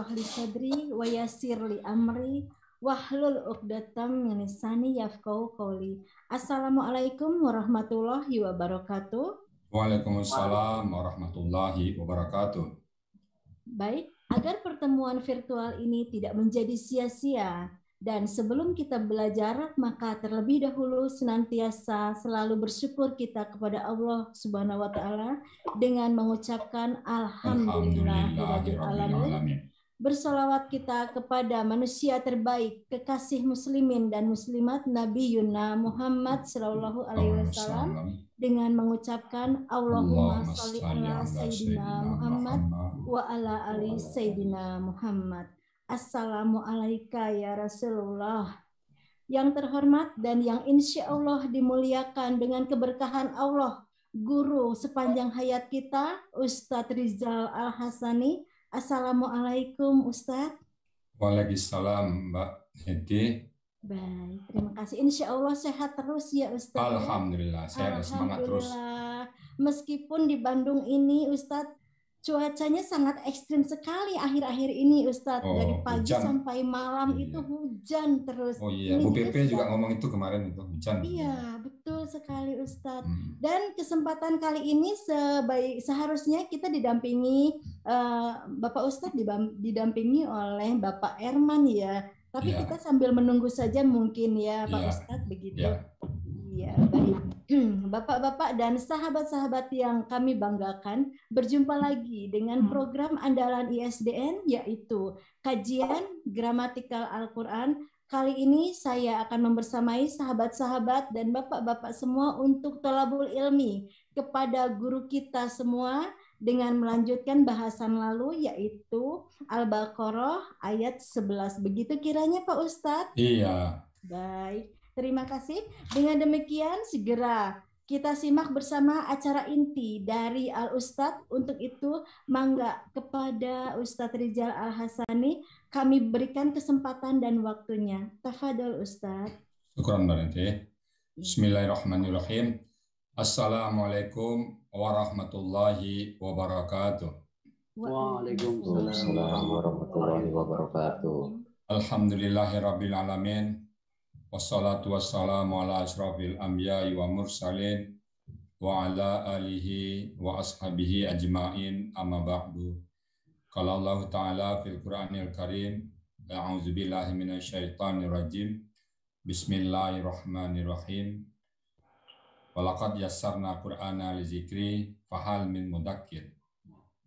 ishrah li sadri wa yassir li amri wahlul 'uqdatam min lisani yafqahu qawli. Assalamualaikum warahmatullahi wabarakatuh. Waalaikumsalam warahmatullahi wabarakatuh. Baik, agar pertemuan virtual ini tidak menjadi sia-sia dan sebelum kita belajar, maka terlebih dahulu senantiasa selalu bersyukur kita kepada Allah Subhanahu wa taala dengan mengucapkan alhamdulillahirabbil alamin. Bersolawat kita kepada manusia terbaik, kekasih muslimin dan muslimat Nabi Yuna Muhammad sallallahu alaihi wasallam dengan mengucapkan Allahumma sholli ala sayyidina Muhammad wa ala ali sayyidina Muhammad. Assalamualaikum ya Rasulullah. Yang terhormat dan yang insya Allah dimuliakan dengan keberkahan Allah, guru sepanjang hayat kita, Ustadz Rizal Al-Hasani. Assalamualaikum Ustadz. Waalaikumsalam Mbak Hedi. Baik, terima kasih. Insya Allah sehat terus ya Ustadz. Alhamdulillah, sehat dan semangat terus. Meskipun di Bandung ini Ustadz cuacanya sangat ekstrim sekali akhir-akhir ini Ustadz. Dari pagi hujan sampai malam itu hujan terus. Oh iya, Bu PP juga ngomong itu kemarin itu hujan. Iya, betul sekali Ustadz. Dan kesempatan kali ini seharusnya kita didampingi Bapak Ustadz didampingi oleh Bapak Erman ya. Tapi kita sambil menunggu saja mungkin ya Pak Ustadz begitu. Iya, baik. Bapak-bapak dan sahabat-sahabat yang kami banggakan, berjumpa lagi dengan program andalan ISDN yaitu Kajian Gramatikal Al-Quran. Kali ini saya akan membersamai sahabat-sahabat dan bapak-bapak semua untuk thalabul ilmi kepada guru kita semua dengan melanjutkan bahasan lalu yaitu Al-Baqarah ayat 11. Begitu kiranya Pak Ustadz? Iya. Baik. Terima kasih. Dengan demikian segera kita simak bersama acara inti dari Al-Ustadz. Untuk itu mangga kepada Ustadz Rizal Al-Hasani kami berikan kesempatan dan waktunya. Tafadhol Ustadz. Syukran Mbak Nanti. Bismillahirrahmanirrahim. Assalamualaikum warahmatullahi wabarakatuh. Waalaikumsalam warahmatullahi wabarakatuh. Alhamdulillahirabbil alamin. Wassalatu wassalamu ala asrafil anbiya'i wa mursalin wa ala alihi wa ashabihi ajma'in amma ba'du. Qala Allah Ta'ala fil Qur'anil Karim, a'udzu billahi minasyaitonir rajim. Bismillahirrahmanirrahim. Walaqad yassarna Qur'ana lizikri fahal min mudakkir.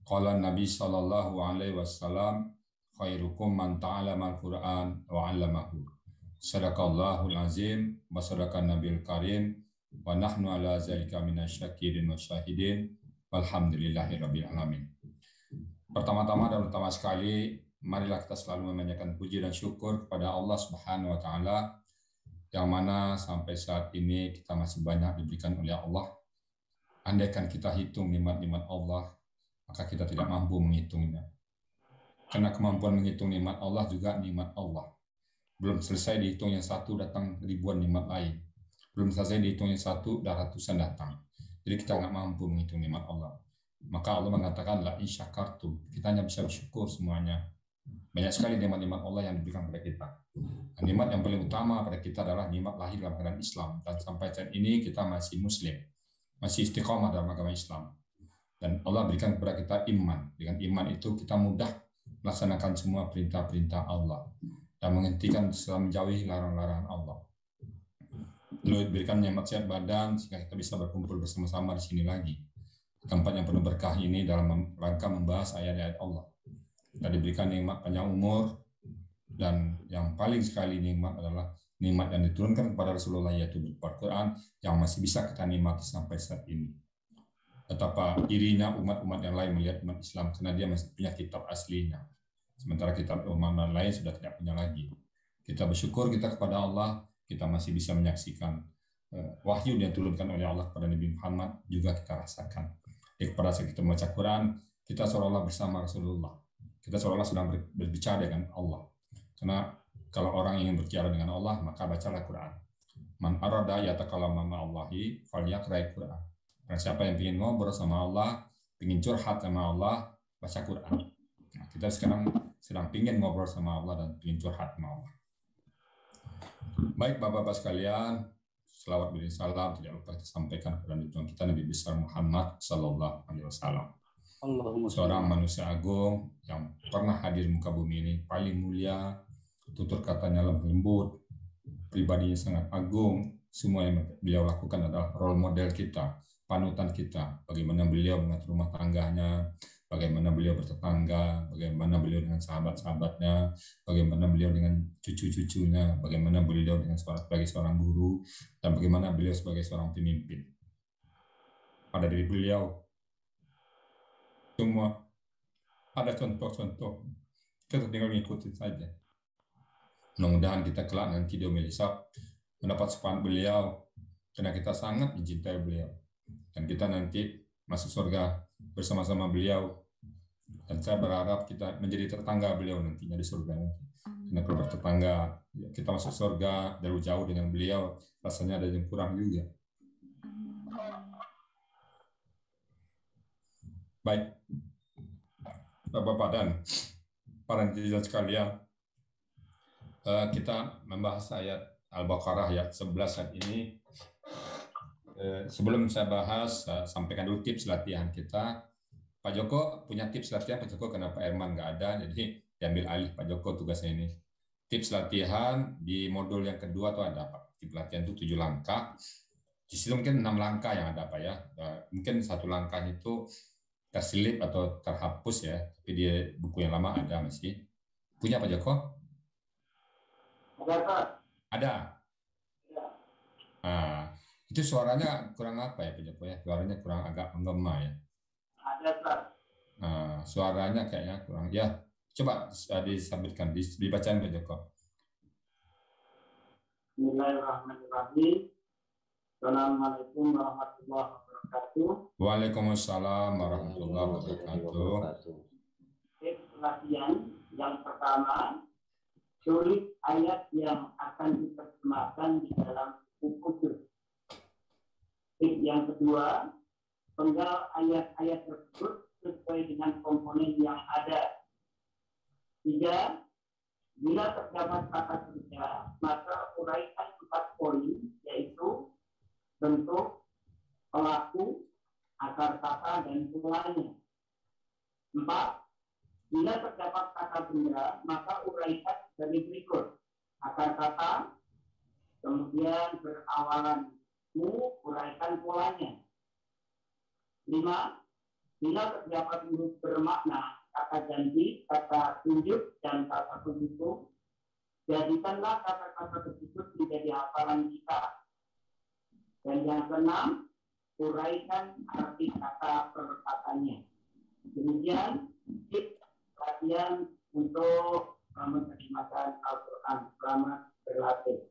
Qala Nabi sallallahu alaihi wasallam, khairukum man ta'allama al-Qur'an wa 'allamahu. Sadaqallahul azim wa sadaqan nabiyil karim wa nahnu ala zalika minasyakirin wa syahidin walhamdulillahirabbil alamin. Pertama-tama dan utama sekali, marilah kita selalu memanjatkan puji dan syukur kepada Allah Subhanahu wa taala yang mana sampai saat ini kita masih banyak diberikan oleh Allah. Andaikan kita hitung nikmat-nikmat Allah, maka kita tidak mampu menghitungnya. Karena kemampuan menghitung nikmat Allah juga nikmat Allah. Belum selesai dihitung yang satu, datang ribuan nikmat lain. Belum selesai dihitung yang satu, dah ratusan datang. Jadi kita nggak mampu menghitung nikmat Allah. Maka Allah mengatakan, la in syakartum. Kita hanya bisa bersyukur semuanya. Banyak sekali nikmat-nikmat Allah yang diberikan kepada kita. Dan nikmat yang paling utama pada kita adalah nikmat lahir dalam keadaan Islam. Dan sampai saat ini kita masih Muslim. Masih istiqomah dalam agama Islam. Dan Allah berikan kepada kita iman. Dengan iman itu kita mudah melaksanakan semua perintah-perintah Allah. Dan menghentikan menjauhi larang-larangan Allah. Lalu diberikan nikmat sehat badan sehingga kita bisa berkumpul bersama-sama di sini lagi. Tempat yang penuh berkah ini dalam rangka membahas ayat-ayat Allah. Kita diberikan nikmat panjang umur dan yang paling sekali nikmat adalah nikmat yang diturunkan kepada Rasulullah yaitu Al-Quran yang masih bisa kita nikmati sampai saat ini. Betapa irinya umat-umat yang lain melihat umat Islam karena dia masih punya kitab aslinya. Sementara kitab umat lain sudah tidak punya lagi. Kita bersyukur kita kepada Allah, kita masih bisa menyaksikan wahyu yang diturunkan oleh Allah kepada Nabi Muhammad, juga kita rasakan. Pada saat kita membaca Quran, kita seolah-olah bersama Rasulullah. Kita seolah-olah sedang berbicara dengan Allah. Karena kalau orang ingin berbicara dengan Allah, maka bacalah Quran. Man arada yatakallama ma'allahi falyaqra'il Quran. Dan siapa yang ingin ngobrol sama Allah, ingin curhat sama Allah, baca Quran. Nah, kita sekarang sedang pingin ngobrol sama Allah dan pingin curhat sama Allah. Baik Bapak-Bapak sekalian, selawat beri salam tidak lupa kita sampaikan kepada junjungan kita Nabi besar Muhammad Sallallahu Alaihi Wasallam. Seorang manusia agung yang pernah hadir muka bumi ini, paling mulia, tutur katanya lembut, pribadinya sangat agung. Semua yang beliau lakukan adalah role model kita, panutan kita. Bagaimana beliau mengatur rumah tangganya, bagaimana beliau bertetangga, bagaimana beliau dengan sahabat-sahabatnya, bagaimana beliau dengan cucu-cucunya, bagaimana beliau dengan sebagai seorang guru, dan bagaimana beliau sebagai seorang pemimpin. Pada diri beliau, semua ada contoh-contoh. Kita tinggal mengikuti saja. Mudah-mudahan kita kelak nanti di yaumil hisab mendapat syafaat beliau, karena kita sangat mencintai beliau. Dan kita nanti masuk surga bersama-sama beliau. Dan saya berharap kita menjadi tetangga beliau nantinya di surga. Karena kalau bertetangga, kita masuk surga jauh jauh dengan beliau, rasanya ada yang kurang juga. Baik, Bapak-bapak dan para netizen sekalian, kita membahas ayat Al-Baqarah ayat 11 saat ini. Sebelum saya bahas, sampaikan dulu tips latihan kita. Pak Joko punya tips latihan, Pak Joko kenapa Herman nggak ada, jadi diambil alih Pak Joko tugasnya ini. Tips latihan di modul yang kedua tuh ada Pak. Tips latihan itu 7 langkah. Di situ mungkin 6 langkah yang ada Pak ya. Mungkin 1 langkah itu terselip atau terhapus ya, tapi di buku yang lama ada masih. Punya Pak Joko? Ada. Nah, itu suaranya kurang apa ya Pak Joko ya? Suaranya kurang agak menggema ya. Ada, Pak. Nah, suaranya kayaknya kurang. Ya, coba disambitkan, dibacain Pak Joko. Bismillahirrahmanirrahim. Assalamualaikum warahmatullahi wabarakatuh. Waalaikumsalam warahmatullahi wabarakatuh. Tips latihan yang pertama, sulit ayat yang akan diterjemahkan di dalam buku kudus. Tips yang kedua, penggal ayat-ayat tersebut sesuai dengan komponen yang ada. 3. Bila terdapat kata kerja, maka uraikan 4 poin, yaitu bentuk, pelaku, akar kata, dan polanya. 4. Bila terdapat kata benda, maka uraikan dari berikut. Akar kata, kemudian berawalan mu, uraikan polanya. 5. Bila terdapat huruf bermakna, kata janji, kata tunjuk, dan kata pendukung, jadikanlah kata-kata tersebut menjadi hafalan kita. Dan yang keenam, uraikan arti kata per katanya. Demikian tips latihan untuk menerjemahkan Al-Quran. Selamat berlatih.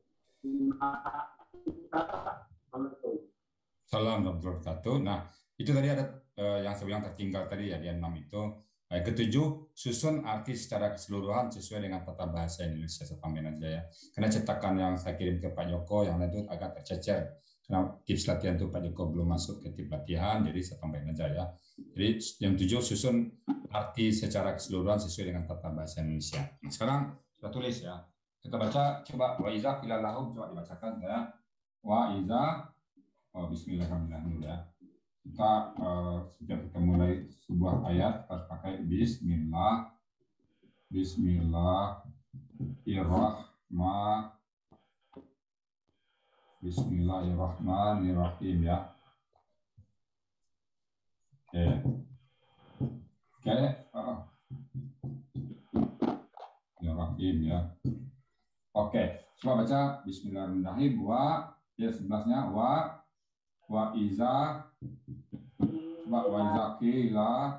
Salam wabarakatuh. Nah, itu tadi ada yang saya bilang tertinggal tadi ya, di 6 itu. Ketujuh, susun arti secara keseluruhan sesuai dengan tata bahasa Indonesia. Saya tambahin aja ya. Karena cetakan yang saya kirim ke Pak Joko, yang lain itu agak tercecer. Karena tips latihan itu Pak Joko belum masuk ke tips latihan, jadi saya tambahin aja ya. Jadi yang 7, susun arti secara keseluruhan sesuai dengan tata bahasa Indonesia. Nah, sekarang kita tulis ya. Kita baca, coba wa iza qila lahum, coba dibacakan ya. Wa iza, bismillahirrahmanirrahim ya. Kita sejak kita mulai sebuah ayat harus pakai Bismillahirrahmanirrahim ya. Oke. Bismillahirrahmanirrahim ya. Oke, coba baca Bismillahirrahmanirrahim. Wa ya 11-nya wa iza qila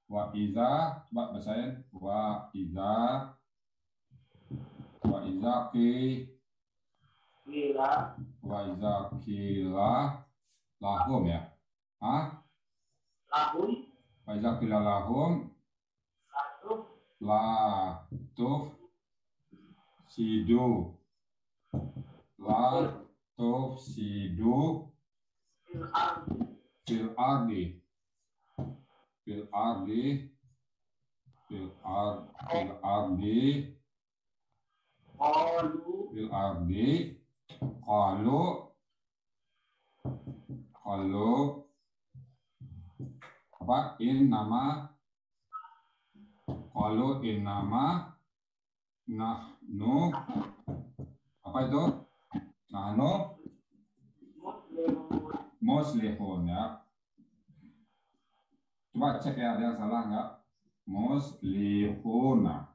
wa iza, coba bacain wa iza qila lahum ya. Wa iza qila lahum la tufsidu fil ardi fil ardi fil ardi qalu apa in nama nahnu apa itu nahnu muslihun ya. Coba cek ya, ada yang salah nggak? Muslihuna.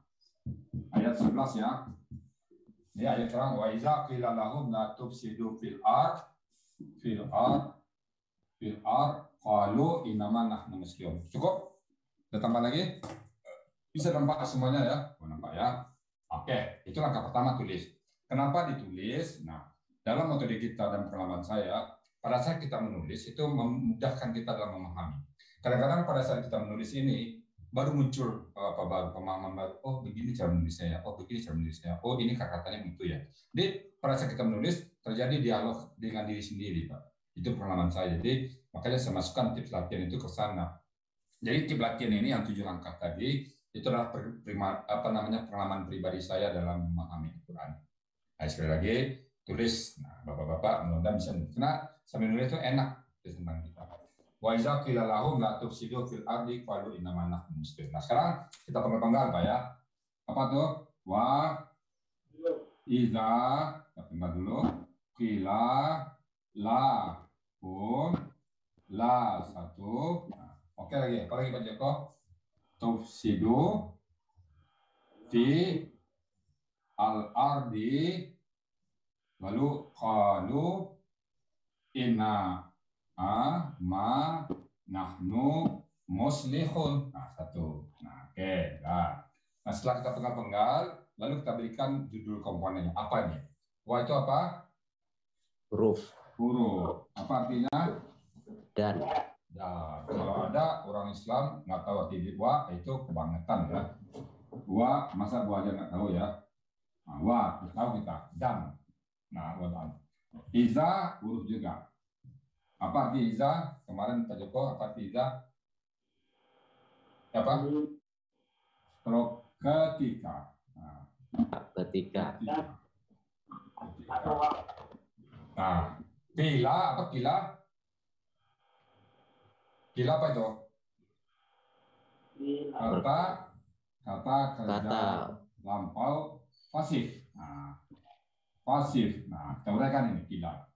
Ayat 11 ya. Ini ayat terang. Wa iza qila lahum la tufsidu fil ard qalu innama nahnu muslihun. Cukup? Ada tambah lagi? Bisa nampak semuanya ya? Oh, nampak ya? Oke, itu langkah pertama tulis. Kenapa ditulis? Nah, dalam metode kita dan pengalaman saya, pada saat kita menulis itu memudahkan kita dalam memahami. Kadang-kadang pada saat kita menulis ini baru muncul pemahaman baru. Oh begini cara menulisnya ya. Oh begini cara menulisnya. Oh ini kata-katanya begitu ya. Jadi pada saat kita menulis terjadi dialog dengan diri sendiri, Pak. Itu pengalaman saya. Jadi makanya saya masukkan tips latihan itu ke sana. Jadi tips latihan ini yang 7 langkah tadi itu adalah pengalaman pribadi saya dalam memahami Al-Quran. Nah, sekali lagi tulis. Nah, bapak-bapak mudah-mudahan bisa menulis. Karena sambil nulis itu enak tentang kita. Wa iza qila lahum la tufsidu fil ardi qalu innama nahnu muslihun. Nah, sekarang kita penggal Pak ya. Apa tuh? Wa iza kita dulu qila lahum la satu. Nah, oke lagi. Apa lagi Pak Joko? Tufsidu fi al-ardi lalu qalu inna ma nahnu muslihun. Nah, satu. Nah, oke. Nah, setelah kita penggal-penggal, lalu kita berikan judul komponennya. Apa nih? Wa itu apa? Huruf. Apa artinya? Dan. Ya, kalau ada orang Islam nggak tahu arti wa itu kebangetan ya. Wa masa gua aja nggak tahu ya. Nah, wa tahu kita. Dan. Nah, wa. Iza huruf juga. Apa arti iza? Kemarin Pak Joko, apa arti iza? Apa? Ketika. Nah, Ketika. Nah, kila apa kila? Kila apa itu? Kata kerja lampau pasif. Nah, pasif. Nah, kita uraikan ini kila.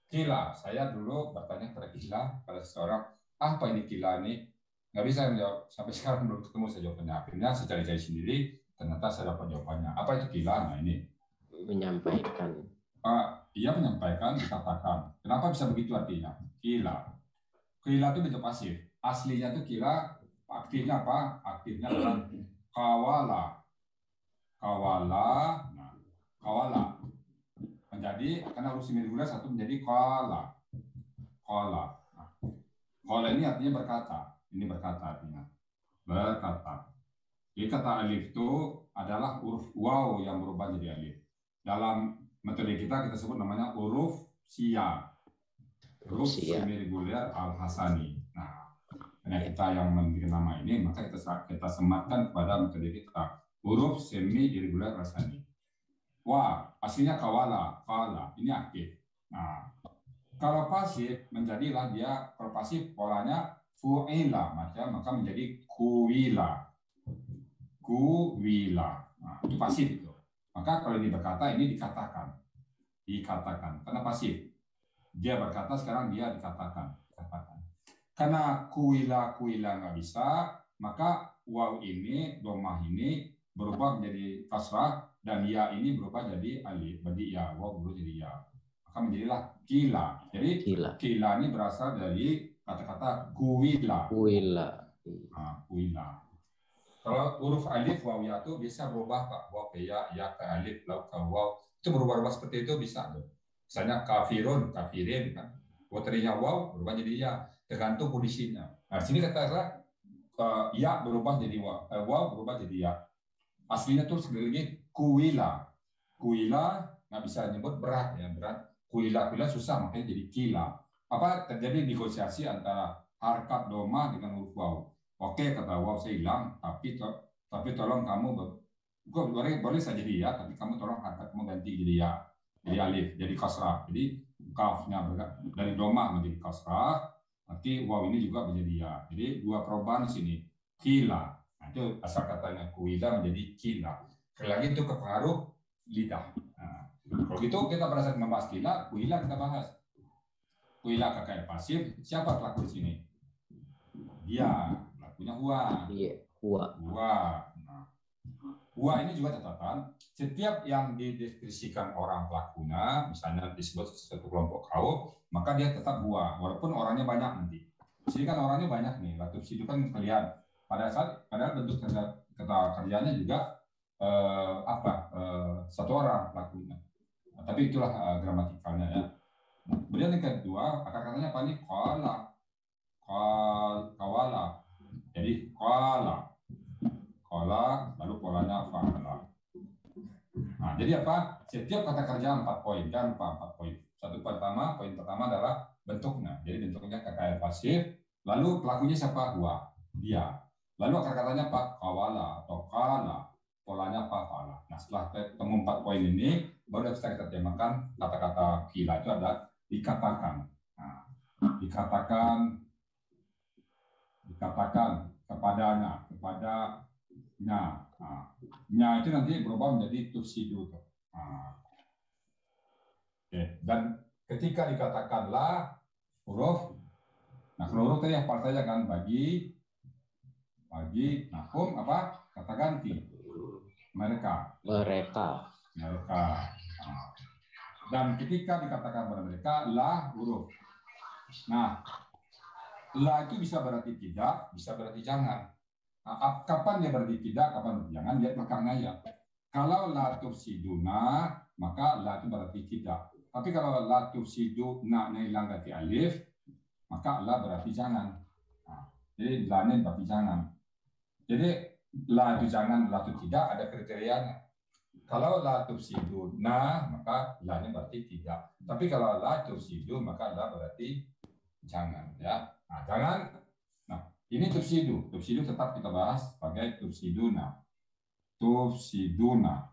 Kila, saya dulu bertanya kepada kila, pada seseorang, apa ini kila ini? Nggak bisa menjawab, sampai sekarang belum ketemu saya jawabannya. Akhirnya saya cari sendiri, ternyata saya dapat jawabannya. Apa itu kila? Nah ini. Menyampaikan. Ia menyampaikan, dikatakan. Kenapa bisa begitu artinya? Kila. Kila itu bentuk pasif. Aslinya itu kila, aktifnya apa? Aktifnya adalah kawala. Kawala. Nah, kawala. Menjadi karena huruf semiregular satu menjadi qala. Qala. Nah, qala ini artinya berkata. Ini berkata artinya. Berkata. Jadi kata alif itu adalah huruf waw yang berubah jadi alif. Dalam metode kita sebut namanya huruf sia. Huruf semiregular al-hasani. Nah, karena kita yang memberi nama ini, maka kita sematkan kepada metode kita. Huruf semi-irregular al-hasani. Wah, aslinya kawala, kala, ini aktif. Nah, kalau pasif menjadilah dia, kalau pasif polanya fu'ila, maka menjadi kuwila. Kuwila. Nah, itu pasif itu. Maka kalau ini berkata, ini dikatakan. Dikatakan, karena pasif. Dia berkata, sekarang dia dikatakan. Karena kuwila nggak bisa, maka waw ini, domah ini berubah menjadi kasrah, dan ya ini berubah jadi alif, berarti ya, waw berubah jadi ya. Maka menjadilah kila. Jadi kila ini berasal dari kata-kata kuwila. Nah, kuwila. Kalau huruf alif waw ya itu bisa berubah Pak. Waw ke ya ke alif, law ke waw. Itu berubah-ubah seperti itu bisa tuh. Misalnya kafirun, kafirin kan. Waw tadinya waw berubah jadi ya, tergantung kondisinya. Nah, sini kata ya berubah jadi waw berubah jadi ya. Aslinya tuh sekali kuwila. Kuwila nggak bisa nyebut berat ya, berat. Kuwila susah makanya jadi kila. terjadi negosiasi antara harkat doma dengan huruf waw. Oke, kata waw saya hilang, tapi tolong kamu boleh saja jadi ya, tapi kamu tolong harkat kamu ganti jadi ya, jadi alif, jadi kasrah. Jadi kafnya dari doma menjadi kasrah, nanti waw ini juga menjadi ya. Jadi dua perubahan di sini. Kila, nah, itu asal katanya kuila menjadi kila. Sekali lagi itu kepengaruh lidah. Nah, kalau gitu kita pada saat membahas kila, kuila kita bahas. Kuila kakak pasif, siapa pelaku di sini? Dia, pelakunya huwa. Iya, huwa. Huwa. Nah, huwa ini juga catatan. Setiap yang dideskripsikan orang pelakunya, misalnya disebut satu kelompok kaum, maka dia tetap huwa, walaupun orangnya banyak nanti. Di sini kan orangnya banyak nih, latuf sidu kan kalian. Padahal bentuk kata kerjanya juga satu orang pelakunya. Nah, tapi itulah gramatikalnya ya. Nah, kemudian yang kedua, akar katanya apa nih? Kawala. Jadi kala, lalu polanya fa'ala. Nah, jadi apa? Setiap kata kerja 4 poin, kan 4 poin. Poin pertama adalah bentuknya. Jadi bentuknya kata pasif. Lalu pelakunya siapa? Huwa, dia. Lalu akar katanya apa? Kawala atau kala. Polanya apa? Fa'ala. Nah, setelah ketemu 4 poin ini, baru bisa kita terjemahkan kata-kata kila itu ada dikatakan. Nah, dikatakan kepadanya, kepadanya. Nah, nya itu nanti berubah menjadi tufsidu. Nah, dan ketika dikatakanlah huruf, nah kalau huruf tadi hafal saja kan, bagi, nahum apa? Kata ganti. Mereka. Nah, dan ketika dikatakan pada mereka lah huruf. Nah, la itu bisa berarti tidak, bisa berarti jangan. Nah, kapan dia berarti tidak, kapan berarti jangan, lihat belakangnya ya. Kalau la tufsiduna, maka la itu berarti tidak. Tapi kalau la tufsiduna hilang ganti alif, maka la berarti jangan. Nah, jadi la ini berarti jangan. Jadi la itu jangan, la itu tidak, ada kriterianya. Kalau la tufsiduna, maka la ini berarti tidak. Tapi kalau la tufsidu, maka la berarti jangan ya. Nah, jangan. Nah, ini tufsidu. Tufsidu tetap kita bahas sebagai tufsiduna. Tufsiduna.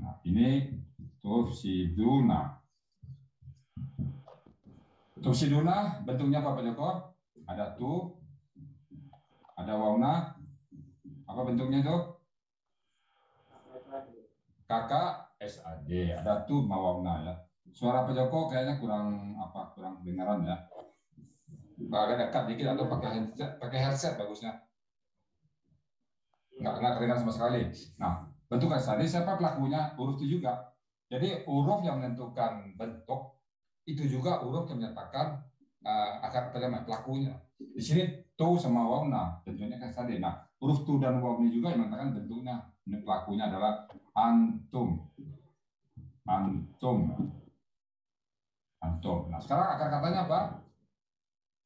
Nah, ini tufsiduna. Tufsiduna bentuknya apa Pak Joko? Ada tu, ada wauna. Apa bentuknya itu? Kakak SAD. Ada tu mawauna ya. Suara Pak Joko kayaknya kurang kedengaran ya. Agak dekat dikit atau pakai headset bagusnya. Nggak kedengaran sama sekali. Nah, bentuk SAD siapa pelakunya? Huruf itu juga. Jadi huruf yang menentukan bentuk itu juga huruf yang menyatakan akar pelakunya. Di sini tu sama wauna bentuknya SAD. Nah, huruf tu dan waw ini juga yang menyatakan bentuknya. Ini pelakunya adalah antum. Nah, sekarang akar katanya apa?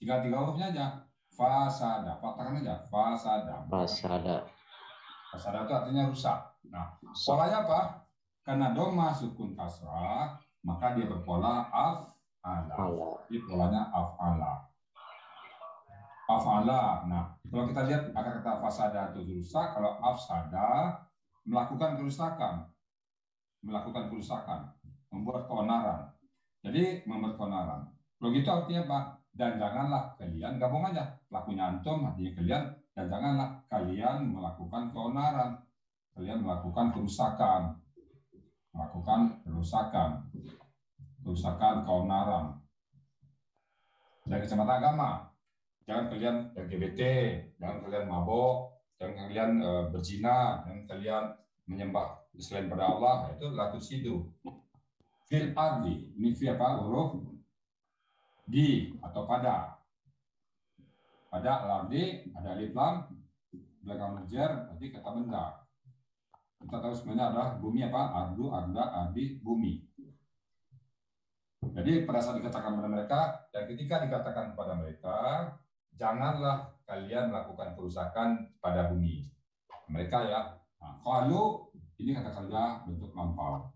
Tiga hurufnya aja. Fasada. Patahkan aja. Fasada. Fasada itu artinya rusak. Nah, polanya apa? Karena doma sukun kasrah, maka dia berpola af'ala. Jadi polanya af'ala. Nah, kalau kita lihat akar kata fasada itu rusak, kalau afsada melakukan kerusakan, membuat keonaran. Jadi membuat keonaran. Kalau gitu artinya apa? Dan janganlah kalian, gabung aja, pelakunya antum artinya kalian, dan janganlah kalian melakukan keonaran, kalian melakukan kerusakan, keonaran. Dari kacamata agama, jangan kalian LGBT, jangan kalian mabok, jangan kalian berzina, jangan kalian menyembah selain pada Allah, itu latus sidu. Fil ardi, ini fi apa? Huruf di atau pada. Pada al-ardi ada alif lam, belakang jar, berarti kata benda. Kita tahu sebenarnya adalah bumi apa? Ardu, arda, ardi, bumi. Jadi pada saat dikatakan kepada mereka, dan ketika dikatakan kepada mereka, janganlah kalian melakukan kerusakan pada bumi. Mereka ya, kalau ini kata kerja bentuk lampau.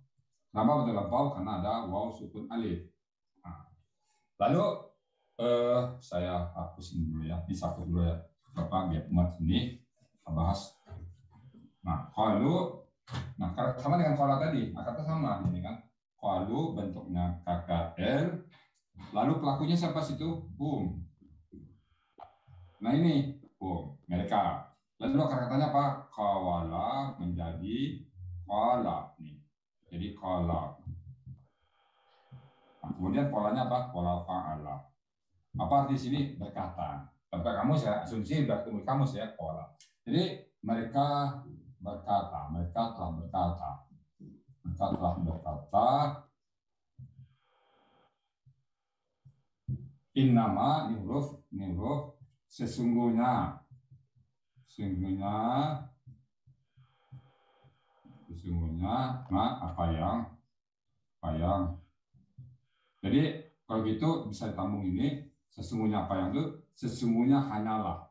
Kenapa bentuk lampau? Karena ada waw sukun alif. Nah, Lalu saya hapusin dulu ya, ini satu dulu ya, Bapak biar muat sini kita bahas. Nah, qalu, nah sama dengan qala tadi, akadnya sama ini kan. Qalu bentuknya KKL, lalu pelakunya siapa situ? Nah ini mereka. Lalu kata-katanya apa? Qawala menjadi qala nih. Jadi qala. Nah, kemudian polanya apa? Pola fa'ala. Apa arti sini? Berkata. Sampai kamu saya asumsi sudah ketemu kamu ya qala. Jadi mereka berkata, mereka telah berkata. Mereka telah berkata innama ini huruf sesungguhnya apa yang jadi kalau gitu bisa ditambung ini sesungguhnya apa yang itu sesungguhnya hanyalah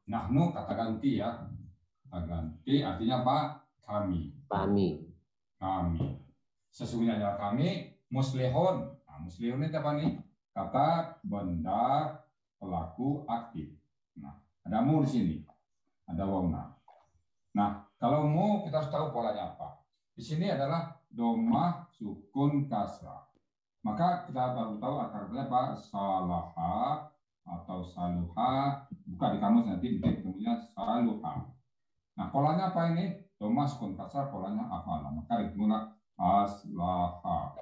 nahnu kata ganti ya, kata ganti artinya apa? Kami sesungguhnya adalah kami muslihun. Nah, muslihun itu apa nih? Kata benda pelaku aktif. Nah, ada mu di sini, ada wawna. Nah, kalau mu kita harus tahu polanya apa. Di sini adalah domah sukun kasrah. Maka kita baru tahu akarnya apa? Salaha atau saluha. Buka di kamus nanti ketemunya saluha. Nah, polanya apa ini? Domah sukun kasrah, polanya afala. Maka ditemukan aslaha.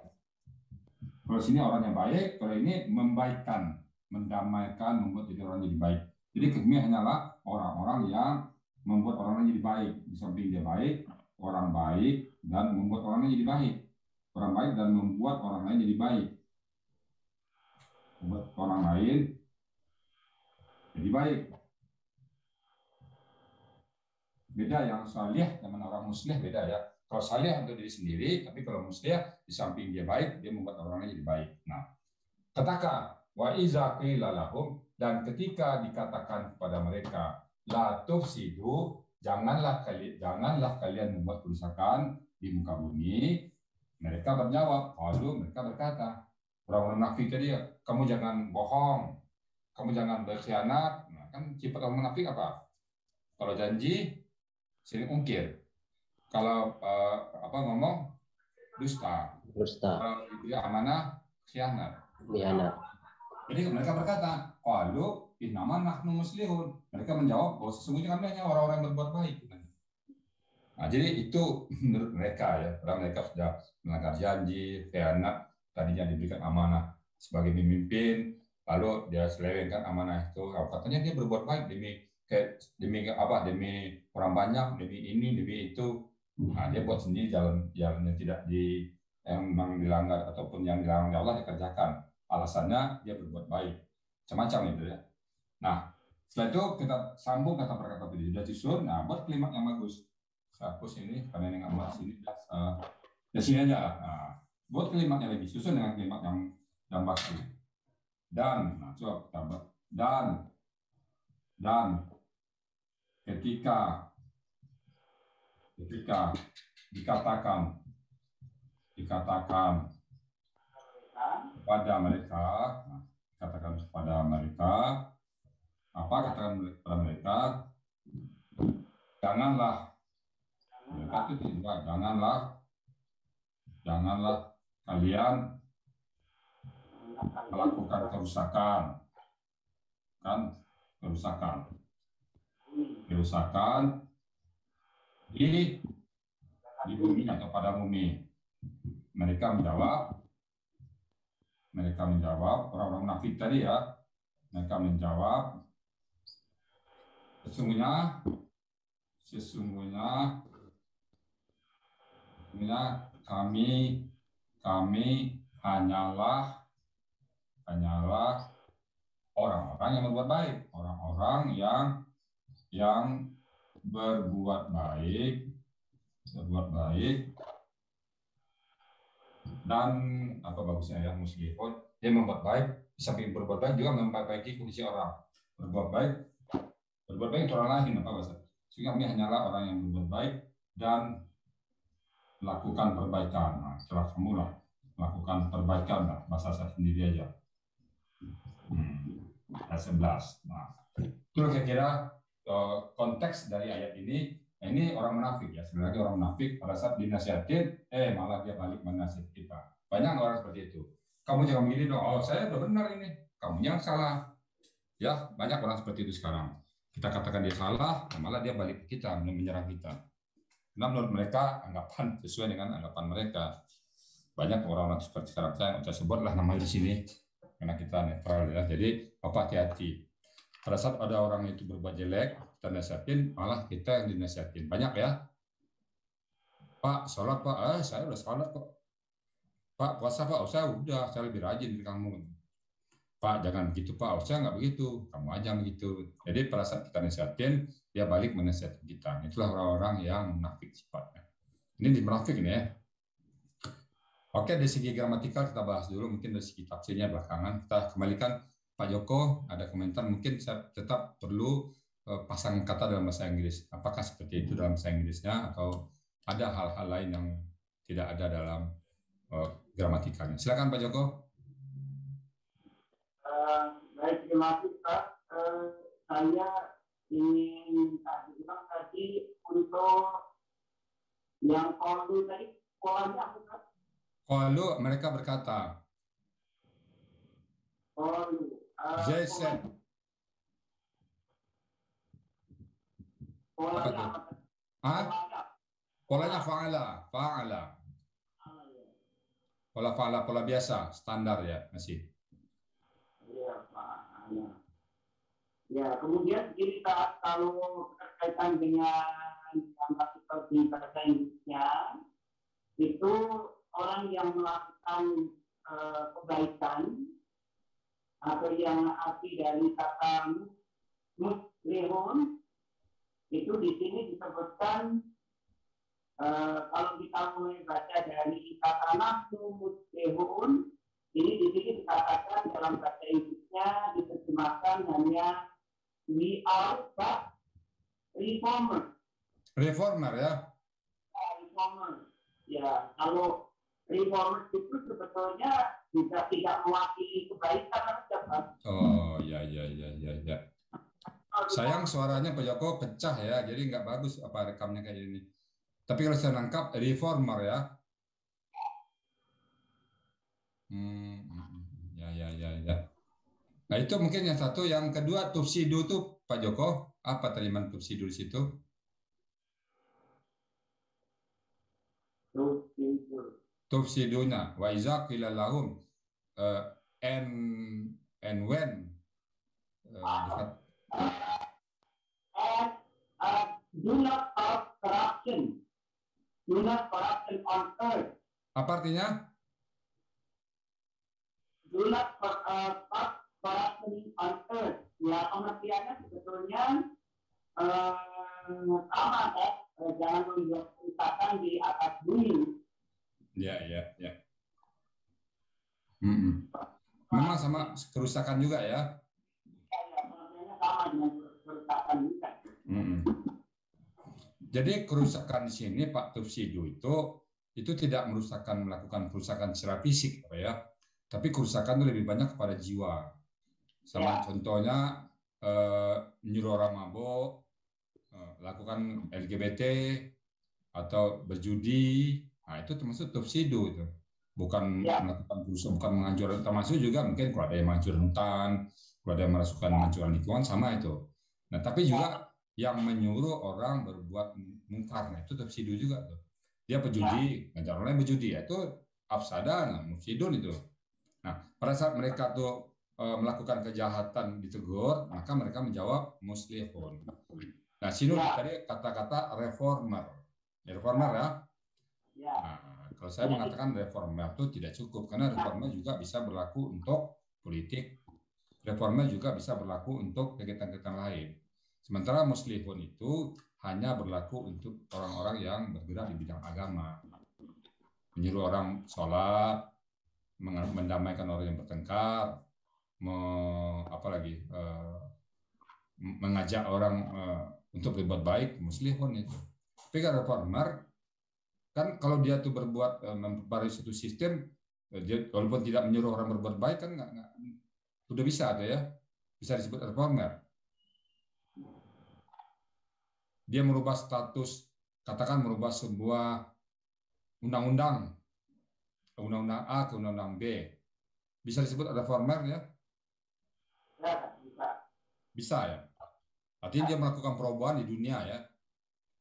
Kalau sini orangnya baik, kalau ini membaikkan, mendamaikan, membuat jadi orang jadi baik. Jadi kami hanyalah orang-orang yang membuat orang lain jadi baik. Di samping dia baik, orang baik dan membuat orang lain jadi baik. Orang baik dan membuat orang lain jadi baik. Membuat orang lain jadi baik. Beda yang salih dengan orang muslih beda ya. Kalau salih untuk diri sendiri, tapi kalau muslih di samping dia baik, dia membuat orang lain jadi baik. Nah, katakan wa iza qila lahum, dan ketika dikatakan kepada mereka la tufsidu, janganlah kalian membuat kerusakan di muka bumi, mereka berjawab, mereka berkata, orang munafik tadi, kamu jangan bohong, kamu jangan berkhianat. Nah, kan sifat orang munafik apa? Kalau janji sering ungkir. Kalau ngomong dusta. Kalau dia amanah khianat. Jadi mereka berkata, qalu innama nahnu muslihun. Mereka menjawab bahwa sesungguhnya kami hanya orang-orang yang berbuat baik. Nah, jadi itu menurut mereka ya, karena mereka sudah melanggar janji, khianat, tadinya diberikan amanah sebagai pemimpin, lalu dia selewengkan amanah itu. Katanya dia berbuat baik demi orang banyak, demi ini, demi itu. Nah, dia buat sendiri jalan yang tidak memang dilanggar ataupun yang dilanggar Allah dikerjakan. Alasannya dia berbuat baik, macam-macam itu ya. Nah, setelah itu kita sambung kata per kata tadi, sudah disusun. Nah, buat kalimat yang bagus. Saya hapus ini karena ini nggak mau sini. Ya sini aja. Nah, buat kalimatnya lagi, susun dengan kalimat yang bagus. Dan, nah, coba tambah. Dan ketika dikatakan kepada mereka, katakan kepada mereka, apa katakan kepada mereka, janganlah kalian melakukan kerusakan di bumi atau pada bumi. Mereka menjawab orang-orang munafik tadi ya. Mereka menjawab, sesungguhnya kami hanyalah orang-orang yang berbuat baik, orang-orang yang berbuat baik dan apa bagusnya ya muslihun, dia membuat baik, di samping berbuat baik juga memperbaiki kondisi orang. Berbuat baik untuk orang lain apa bahasa? Sehingga kami hanyalah orang yang berbuat baik dan melakukan perbaikan. Nah, setelah kamu lah melakukan perbaikan lah, bahasa saya sendiri aja. Ayat 11. Nah, itu kira-kira konteks dari ayat ini. Nah, ini orang munafik ya, sebenarnya orang munafik pada saat dinasihatin, malah dia balik menasihati kita. Banyak orang seperti itu. Kamu jangan begini dong, oh saya udah benar ini, kamu yang salah. Ya, banyak orang seperti itu sekarang. Kita katakan dia salah, malah dia balik ke kita, menyerang kita. Karena menurut mereka, anggapan sesuai dengan anggapan mereka. Banyak orang-orang seperti sekarang, saya sebutlah namanya di sini, karena kita netral ya. Jadi, Bapak hati-hati. Pada saat ada orang itu berbuat jelek, kita nasihatin, malah kita yang dinasihatin. Banyak ya. Pak, sholat Pak, saya udah sholat kok. Pak, puasa Pak, saya udah, saya lebih rajin dari kamu. Pak, jangan begitu Pak, saya nggak begitu, kamu aja begitu. Jadi pada saat kita nasihatin, dia balik menasihati kita. Itulah orang-orang yang munafik sifatnya. Ini di munafik ini ya. Oke, dari segi gramatikal kita bahas dulu, mungkin dari segi tafsirnya belakangan. Kita kembalikan Pak Joko, ada komentar, mungkin saya tetap perlu pasangan kata dalam bahasa Inggris. Apakah seperti itu dalam bahasa Inggrisnya, atau ada hal-hal lain yang tidak ada dalam gramatikalnya. Silakan Pak Joko. Baik, terima kasih Pak. Saya ingin bilang tadi untuk yang qalu tadi, polanya apa Pak? Qalu, mereka berkata. Qalu. They said. Polanya apa? Polanya fa'ala. Pola biasa, standar ya, masih. Ya, Pak. Ya, kemudian kita kalau berkaitan dengan seperti bahasa Inggrisnya, itu orang yang melakukan kebaikan atau yang arti dari kata muslihun itu di sini disebutkan kalau kita mulai baca dari kata nahnu muslihun, ini di sini dikatakan dalam bahasa Inggrisnya diterjemahkan hanya we are but reformers. Reformer ya? Reformers. Ya, kalau reformers itu sebetulnya juga tidak mewakili kebaikan saja, Pak. Oh, ya. Sayang suaranya Pak Joko pecah ya, jadi nggak bagus apa rekamnya kayak ini. Tapi kalau saya nangkap reformer ya. Ya. Nah itu mungkin yang satu, yang kedua tufsidu tuh Pak Joko, apa terjemahan tufsidu di situ? Tufsidunya wa iza qila lahum and when do not have corruption. Do not corruption on earth. Apa artinya? Do not corruption on earth. Ya, pengertiannya sebetulnya sama ya. Jangan membuat kerusakan di atas bumi. Ya. Memang sama kerusakan juga ya? Ya, pengertiannya sama dengan kerusakan juga. Jadi kerusakan di sini Pak Tufsidu itu tidak melakukan kerusakan secara fisik apa ya, tapi kerusakan itu lebih banyak kepada jiwa. Sama contohnya menyuruh orang mabuk, lakukan LGBT atau berjudi, nah itu termasuk tufsidu itu. Bukan melakukan kerusakan, bukan menghancurkan, termasuk juga mungkin kalau ada yang menghancurkan hutan, kalau ada yang menghancurkan lingkungan sama itu. Nah, tapi juga yang menyuruh orang berbuat mungkar, nah itu tufsidu juga tuh. Dia berjudi, ngajak orang lain berjudi, itu afsadan, mufsidun itu. Nah, pada saat mereka tuh melakukan kejahatan ditegur, maka mereka menjawab muslihun. Nah, sini tadi kata-kata reformer. Reformer ya. Nah, kalau saya mengatakan reformer itu tidak cukup, karena reformer juga bisa berlaku untuk politik. Reformer juga bisa berlaku untuk kegiatan-kegiatan lain. Sementara muslihun itu hanya berlaku untuk orang-orang yang bergerak di bidang agama. Menyuruh orang sholat, mendamaikan orang yang bertengkar, mengajak orang untuk berbuat baik, muslihun itu. Tapi kan reformer kan kalau dia tuh berbuat memperbarui suatu sistem, dia walaupun tidak menyuruh orang berbuat baik kan nggak udah bisa ada ya, bisa disebut reformer. Dia merubah status, katakan merubah sebuah undang-undang A ke undang-undang B, bisa disebut reformer ya? Bisa ya. Artinya dia melakukan perubahan di dunia ya.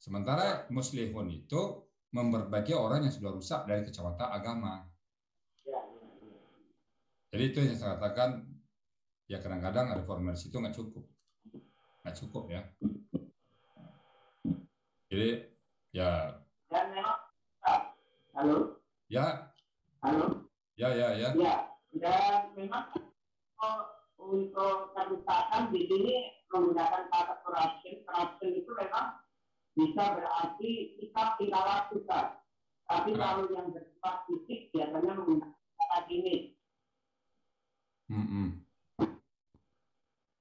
Sementara muslihun itu memperbaiki orang yang sudah rusak dari kacamata agama. Jadi itu yang saya katakan, ya kadang-kadang reformasi itu nggak cukup ya. Jadi ya. Dan memang, halo. Ya. Halo. Ya. Ya, dan memang untuk kerusakan di sini menggunakan kata corruption itu memang bisa berarti kita tidak lakukan. Tapi kalau yang bersifat fisik biasanya menggunakan kata ini.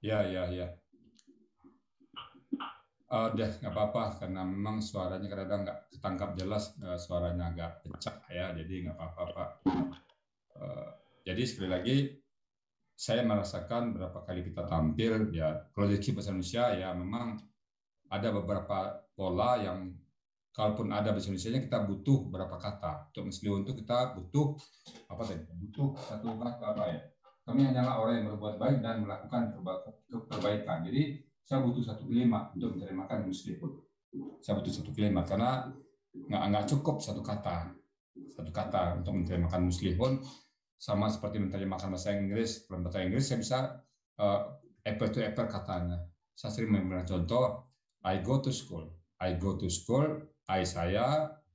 Ya. Udah nggak apa-apa karena memang suaranya kadang-kadang nggak ketangkap jelas, suaranya agak pecah ya, jadi nggak apa-apa Pak. Jadi sekali lagi saya merasakan berapa kali kita tampil ya kalau di bahasa Indonesia ya memang ada beberapa pola yang kalaupun ada bahasa Indonesia kita butuh beberapa kata. Untuk muslihun itu kita butuh apa tadi? Butuh satu kata apa ya? Kami hanyalah orang yang berbuat baik dan melakukan perbaikan. Jadi saya butuh satu kalimat untuk menerjemahkan muslihun. Saya butuh satu kalimat karena nggak cukup satu kata untuk menerjemahkan muslihun. Sama seperti menerjemahkan bahasa Inggris. Dalam bahasa Inggris saya bisa apple to apple katanya. Saya sering memberikan contoh, I go to school, saya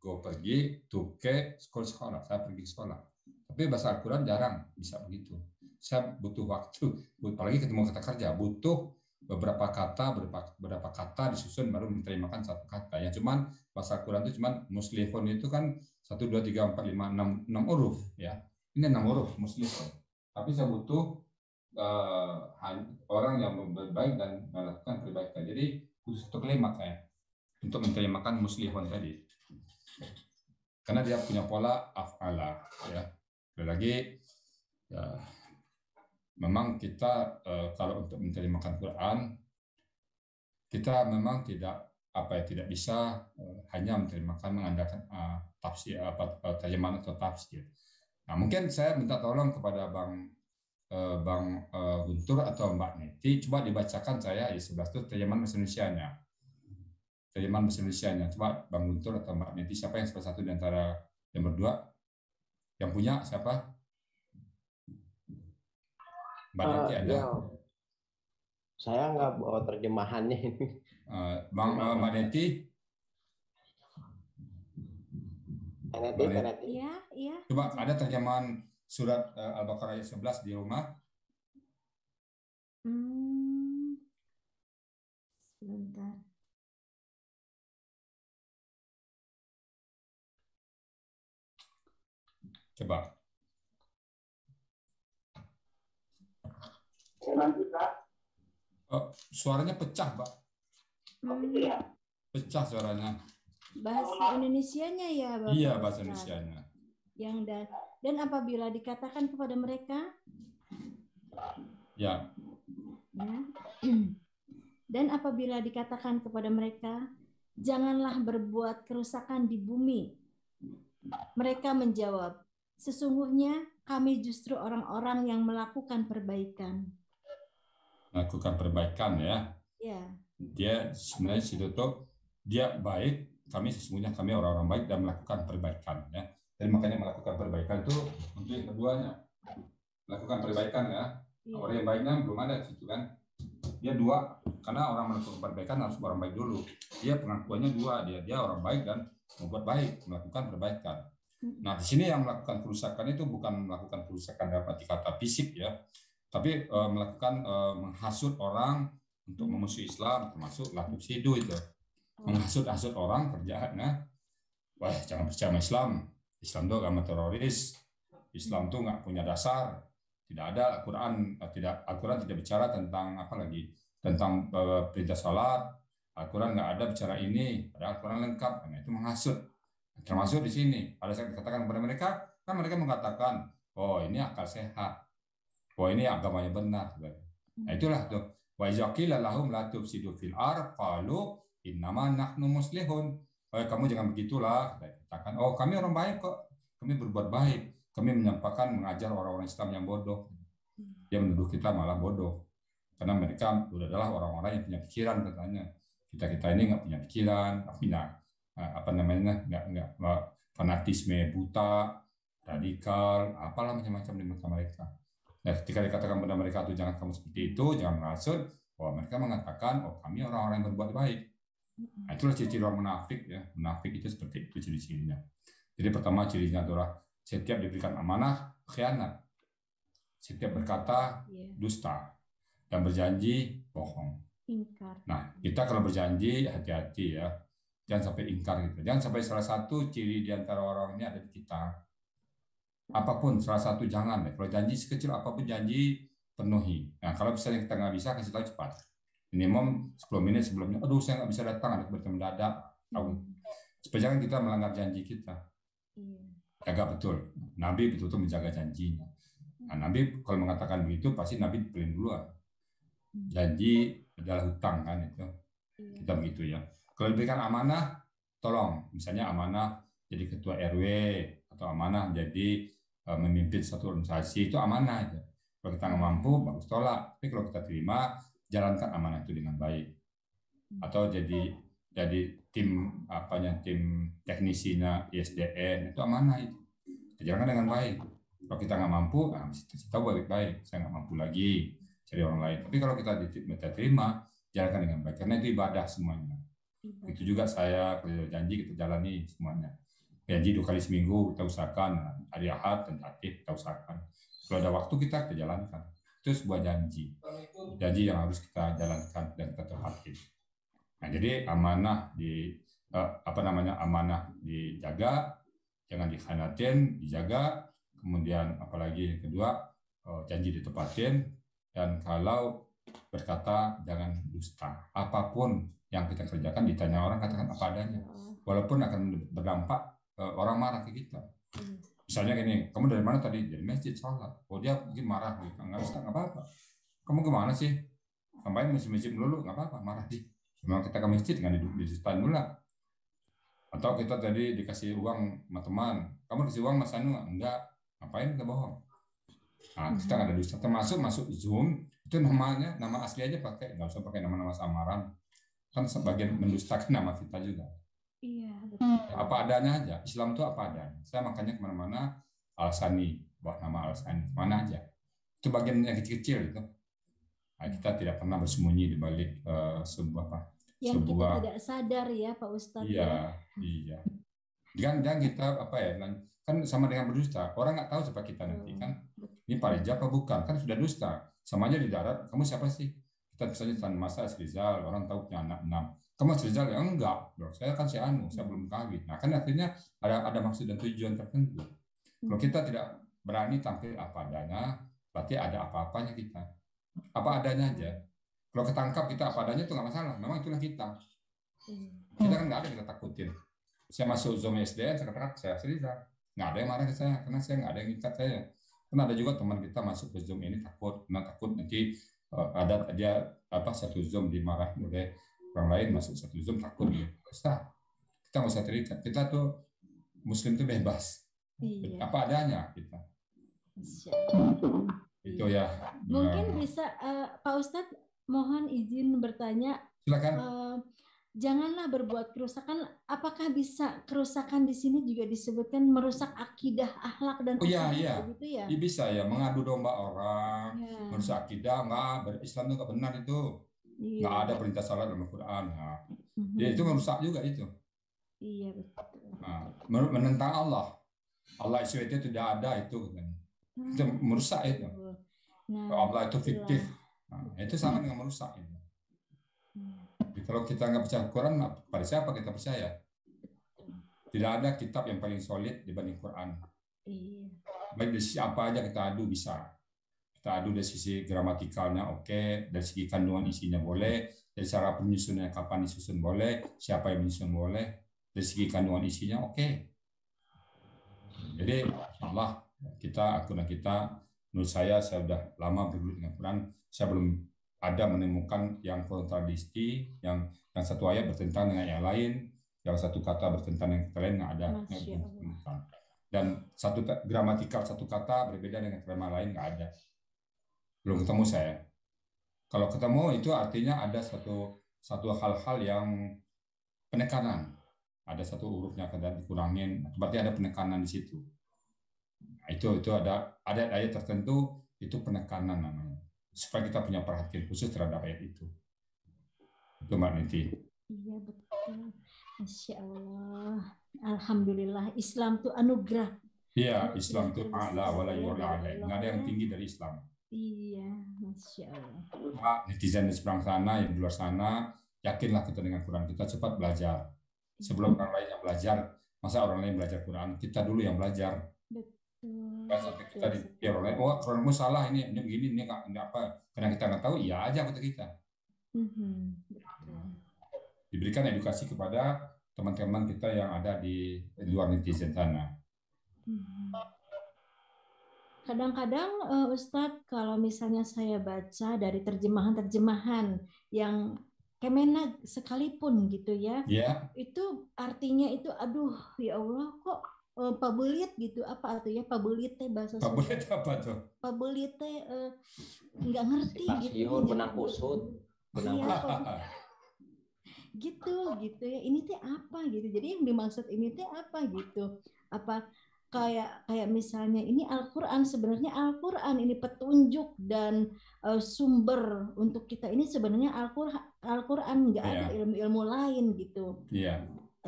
go pergi, to ke sekolah, saya pergi ke sekolah. Tapi bahasa Al-Quran jarang bisa begitu. Saya butuh waktu, apalagi ketemu kata kerja, butuh beberapa kata disusun baru menerjemahkan satu kata. Yang cuman bahasa Al-Quran itu cuman muslihun itu kan 1, 2, 3, 4, 5, 6 huruf ya. Ini 6 huruf muslihun. Tapi saya butuh orang yang berbaik dan melakukan perbaikan. Jadi butuh satu kalimat saya untuk menerjemahkan muslihun tadi. Karena dia punya pola af'ala ya. Sekali lagi ya, memang kita kalau untuk menerjemahkan Quran kita memang tidak bisa hanya menerjemahkan mengandalkan tafsir terjemahan atau tafsir. Nah, mungkin saya minta tolong kepada Bang Guntur atau Mbak Neti, coba dibacakan saya di sebelah itu terjemahan bahasa Indonesianya. Coba Bang Guntur atau Mbak Neti, siapa yang salah satu di antara yang berdua yang punya, siapa? Mbak Neti ada? Ya. Saya nggak bawa terjemahannya ini. Mbak Neti? Iya. Coba ada terjemahan surat Al-Baqarah ayat 11 di rumah? Sebentar. Coba. Suaranya pecah, Pak. Pecah suaranya. Bahasa Indonesianya ya, Bapak? Iya, bahasa Indonesianya. Dan apabila dikatakan kepada mereka, ya. Dan apabila dikatakan kepada mereka, janganlah berbuat kerusakan di bumi. Mereka menjawab, sesungguhnya kami justru orang-orang yang melakukan perbaikan. Melakukan perbaikan ya. Ya. Dia sebenarnya situ dia baik, sesungguhnya kami orang-orang baik dan melakukan perbaikan ya. Dan makanya melakukan perbaikan itu untuk yang keduanya. Melakukan perbaikan ya. Orang yang baiknya belum ada di situ kan. Dia dua, karena orang melakukan perbaikan harus orang baik dulu. Dia pengakuannya dua, dia orang baik dan membuat baik, melakukan perbaikan. Nah, di sini yang melakukan kerusakan itu bukan melakukan kerusakan dalam arti kata fisik ya, tapi melakukan menghasut orang untuk memusuhi Islam, termasuk laku sidu itu. Menghasut-hasut orang kerjaannya, wah jangan percaya sama Islam. Islam itu agama teroris. Islam itu nggak punya dasar. Tidak ada Al-Quran tidak bicara tentang apa lagi, tentang perintah salat Al-Quran nggak ada bicara ini, padahal Al-Quran lengkap. Nah, itu menghasut. Termasuk di sini. Pada saat dikatakan kepada mereka, kan mereka mengatakan, oh ini akal sehat, oh ini agamanya benar. Nah itulah tuh. Wa iza qila lahum la tufsidu fil ardh qalu innama nahnu muslihun. Oh, kamu jangan begitulah. Katakan, oh kami orang baik kok. Kami berbuat baik. Kami menyampaikan, mengajar orang-orang Islam yang bodoh. Dia menuduh kita malah bodoh. Karena mereka adalah orang-orang yang punya pikiran katanya. Kita ini nggak punya pikiran, nggak punya apa namanya, nggak fanatisme buta, radikal, apalah macam-macam di mata mereka. Nah, ketika dikatakan pada mereka itu jangan kamu seperti itu, jangan menghasut, bahwa mereka mengatakan, oh kami orang-orang yang berbuat baik. Nah, itulah ciri-ciri orang munafik ya. Munafik itu seperti itu ciri-cirinya. Jadi pertama cirinya adalah setiap diberikan amanah khianat, setiap berkata dusta, dan berjanji bohong. Ingkar. Nah, kita kalau berjanji hati-hati ya, jangan sampai ingkar gitu. Jangan sampai salah satu ciri di antara orang ini ada di kita. Apapun salah satu jangan deh. Kalau janji sekecil apapun janji penuhi. Nah, kalau misalnya kita nggak bisa kasih tahu cepat. Minimum 10 menit sebelumnya. Aduh, saya nggak bisa datang, ada kebetulan mendadak. Supaya jangan kita melanggar janji kita. Jaga betul. Nabi betul-betul menjaga janjinya. Nah, Nabi kalau mengatakan begitu pasti Nabi dipelin duluan. Janji adalah hutang kan itu. Kita begitu ya. Kalau diberikan amanah, tolong. Misalnya amanah jadi ketua RW atau amanah jadi memimpin satu organisasi, itu amanah aja. Kalau kita nggak mampu, bagus tolak. Tapi kalau kita terima, jalankan amanah itu dengan baik. Atau jadi tim tim teknisinya ISDN, itu amanah itu. Jalankan dengan baik. Kalau kita nggak mampu, kita tahu baik-baik. Saya nggak mampu lagi, cari orang lain. Tapi kalau kita terima, jalankan dengan baik. Karena itu ibadah semuanya. Itu juga saya kalau janji kita jalani semuanya. Janji 2 kali seminggu kita usahakan, hari Ahad tentatif kita usahakan. Kalau ada waktu kita jalankan. Itu sebuah janji yang harus kita jalankan dan kita tepati. Nah, jadi amanah amanah dijaga, jangan dikhianatin, dijaga. Kemudian apalagi yang kedua, janji ditepatin, dan kalau berkata jangan dusta. Apapun yang kita kerjakan ditanya orang, katakan apa adanya. Walaupun akan berdampak orang marah ke kita. Misalnya gini, kamu dari mana tadi? Dari masjid sholat. Oh dia mungkin marah, nggak bisa, nggak apa-apa. Kamu kemana sih? Sampai masjid melulu, nggak apa-apa, marah sih. Memang kita ke masjid nggak diceritain dulu. Atau kita tadi dikasih uang sama teman, kamu dikasih uang Mas Anu? Enggak, ngapain kita bohong? Nah, kita nggak ada dusta. Termasuk masuk Zoom, itu nama asli aja pakai, nggak usah pakai nama-nama samaran. Kan sebagian mendustakan nama kita juga. Iya, betul. Apa adanya aja. Islam itu apa adanya. Saya makanya kemana-mana Al-Sani, buat nama Al-Sani, mana aja. Itu bagian yang kecil-kecil itu. Nah, kita tidak pernah bersembunyi di balik sebuah yang kita tidak sadar ya Pak Ustadz. Iya. Jangan kita kan sama dengan berdusta. Orang nggak tahu siapa kita nanti kan. Ini Pak Rijal apa bukan? Kan sudah dusta. Sama aja di darat. Kamu siapa sih? Kita misalnya Tan Masa Rizal, orang tahu punya anak 6. Kamu Rizal ya enggak, bro. Saya kan si Anu, saya belum kawin. Nah kan akhirnya ada maksud dan tujuan tertentu. Kalau kita tidak berani tampil apa adanya, berarti ada apa-apanya kita. Apa adanya aja. Kalau ketangkap kita apa adanya itu nggak masalah. Memang itulah kita. Kita kan nggak ada kita takutin. Saya masuk Zoom SDN, saya katakan saya Rizal. Nggak ada yang marah ke saya, karena saya nggak ada yang ikat saya. Karena ada juga teman kita masuk ke Zoom ini takut nanti ada dia satu Zoom dimarahin oleh orang lain, masuk satu Zoom takut gitu. Kita nggak usah terikat. Kita tuh Muslim tuh bebas. Iya. Apa adanya kita. Itu ya. Mungkin bisa Pak Ustadz mohon izin bertanya. Silakan. Janganlah berbuat kerusakan. Apakah bisa kerusakan di sini juga disebutkan merusak akidah, akhlak dan iya. Begitu ya? Bisa ya, mengadu domba orang, merusak akidah, Islam itu nggak benar itu. Nggak ada perintah salat dalam Al-Quran. Nah. Ya, itu merusak juga itu. Iya betul. Nah, menentang Allah. Allah itu tidak ada itu. Itu merusak itu. Nah, Allah itu fiktif. Nah, itu sama dengan merusak itu. Kalau kita nggak percaya Quran, pada siapa kita percaya? Tidak ada kitab yang paling solid dibanding Quran. Baik dari sisi apa aja kita adu bisa. Kita adu dari sisi gramatikalnya oke, dari segi kandungan isinya boleh, Dari cara penyusunnya, kapan disusun boleh, siapa yang menyusun boleh, dari segi kandungan isinya oke. Jadi Allah kita menurut saya sudah lama bergelut dengan Quran, saya belum ada menemukan yang kontradiksi, yang satu ayat bertentangan dengan yang lain, yang satu kata bertentangan dengan kata lain, nggak ada. Dan satu gramatikal satu kata berbeda dengan grammar lain, nggak ada. Belum ketemu saya. Kalau ketemu itu artinya ada satu hal-hal yang penekanan. Ada satu hurufnya kadang dikurangin, berarti ada penekanan di situ. Nah, itu ada ayat tertentu itu penekanan namanya. Supaya kita punya perhatian khusus terhadap ayat itu. Itu Mbak Niti. Iya betul. Masya Allah. Alhamdulillah Islam itu anugerah. Iya, Islam itu a'la wala yu'la alaih. Nggak ada yang tinggi dari Islam. Iya, Masya Allah. Nah, netizen di seberang sana, yang di luar sana, yakinlah kita dengan Quran. Kita cepat belajar. Sebelum orang lain yang belajar, masa orang lain belajar Quran? Kita dulu yang belajar. Betul. Sampai kita dipikir orang lain, oh Quranmu salah, ini begini, ini apa? Karena kita nggak tahu, iya aja kata kita. Betul. Diberikan edukasi kepada teman-teman kita yang ada di luar netizen sana. Kadang-kadang Ustadz, kalau misalnya saya baca dari terjemahan-terjemahan yang Kemenag sekalipun gitu ya, itu artinya itu, aduh ya Allah kok pabelit gitu, apa tuh ya pabelit teh bahasa Sunda. Pabelit apa tuh? Pabelit teh nggak ngerti gitu. Benang kusut. Gitu ya, ini teh apa gitu, jadi yang dimaksud ini teh apa gitu, apa kayak misalnya ini Al-Quran, sebenarnya Al-Quran ini petunjuk dan sumber untuk kita ini sebenarnya Al-Quran, nggak ada ilmu-ilmu lain gitu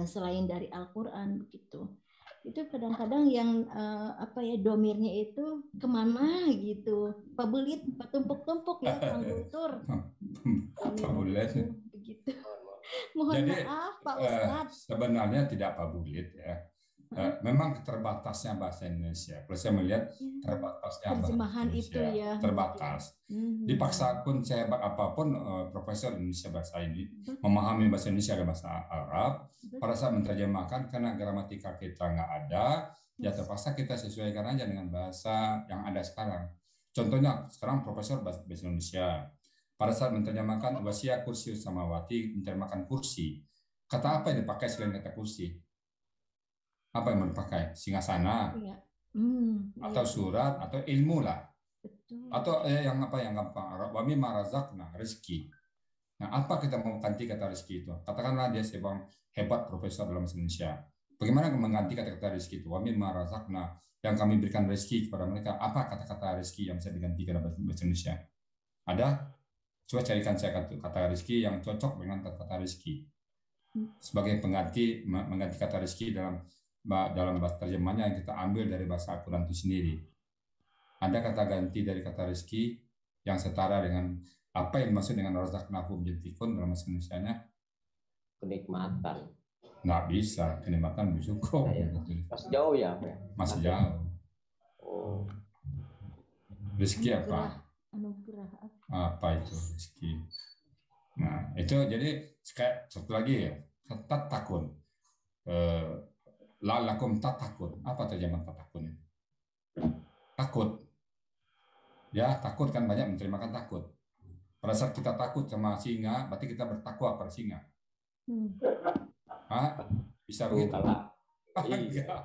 selain dari Al-Quran gitu. Itu kadang-kadang yang domirnya itu kemana gitu, pabelit, patumpuk-tumpuk ya Kang Guntur. Pabelit begitu. Mohon maaf Pak Ustadz. Sebenarnya tidak pabelit ya. Memang keterbatasnya bahasa Indonesia. Kalau saya melihat terbatasnya terjemahan itu ya terbatas. Dipaksa pun sehebat apapun profesor Indonesia bahasa ini memahami bahasa Indonesia dan bahasa Arab, pada saat menerjemahkan karena gramatika kita nggak ada, ya terpaksa kita sesuaikan aja dengan bahasa yang ada sekarang. Contohnya sekarang profesor bahasa Indonesia pada saat menerjemahkan wasiyah kursi samawati, menerjemahkan kursi, kata apa yang dipakai selain kata kursi? Apa yang mau dipakai? Singgasana, atau surat, atau ilmu lah. Betul. Atau yang gampang, wa mimma razaqna, rezeki. Nah, apa kita mau ganti kata rezeki itu? Katakanlah dia seorang hebat profesor dalam bahasa Indonesia. Bagaimana mengganti kata-kata rezeki itu? Wa mimma razaqna, yang kami berikan rezeki kepada mereka. Apa kata-kata rezeki yang bisa digantikan dalam bahasa Indonesia? Ada? Coba carikan saya kata rezeki yang cocok dengan kata-kata rezeki. Sebagai mengganti kata rezeki dalam bahasa terjemahnya yang kita ambil dari bahasa Al-Quran itu sendiri. Ada kata ganti dari kata rezeki yang setara dengan apa yang dimaksud dengan razaqnahum yatikun dalam bahasa Indonesianya? Kenikmatan. Nggak bisa, kenikmatan bersyukur. Masih jauh ya? Masih jauh. Oh. Rezeki apa? Anugerah. Apa itu rezeki? Nah, itu jadi kayak satu lagi ya, tatakun. Lalakum tatakun. Apa terjemahan tatakun? Takut. Ya, takut kan banyak menerjemahkan takut. Pada saat kita takut sama singa, berarti kita bertakwa pada singa. Bisa begitu? Enggak.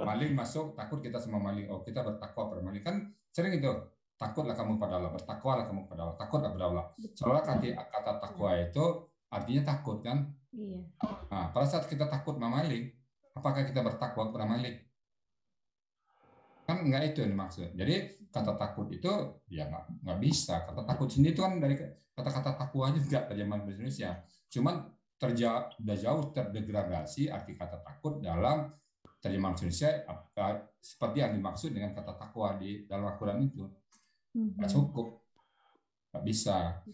Maling masuk, takut kita sama maling. Oh, kita bertakwa pada maling. Kan sering itu. Takutlah kamu pada Allah, bertakwalah kamu pada Allah, takutlah pada Allah. Soalnya kata takwa itu artinya takut kan? Iya. Nah, pada saat kita takut sama maling, apakah kita bertakwa kepada maling? Kan enggak itu yang dimaksud. Jadi kata takut itu ya nggak bisa. Kata takut sendiri itu kan dari kata-kata takwa juga terjemahan bahasa Indonesia. Cuman udah jauh terdegradasi arti kata takut dalam terjemahan Indonesia seperti yang dimaksud dengan kata takwa di dalam Al-Quran itu. Nggak cukup, nggak bisa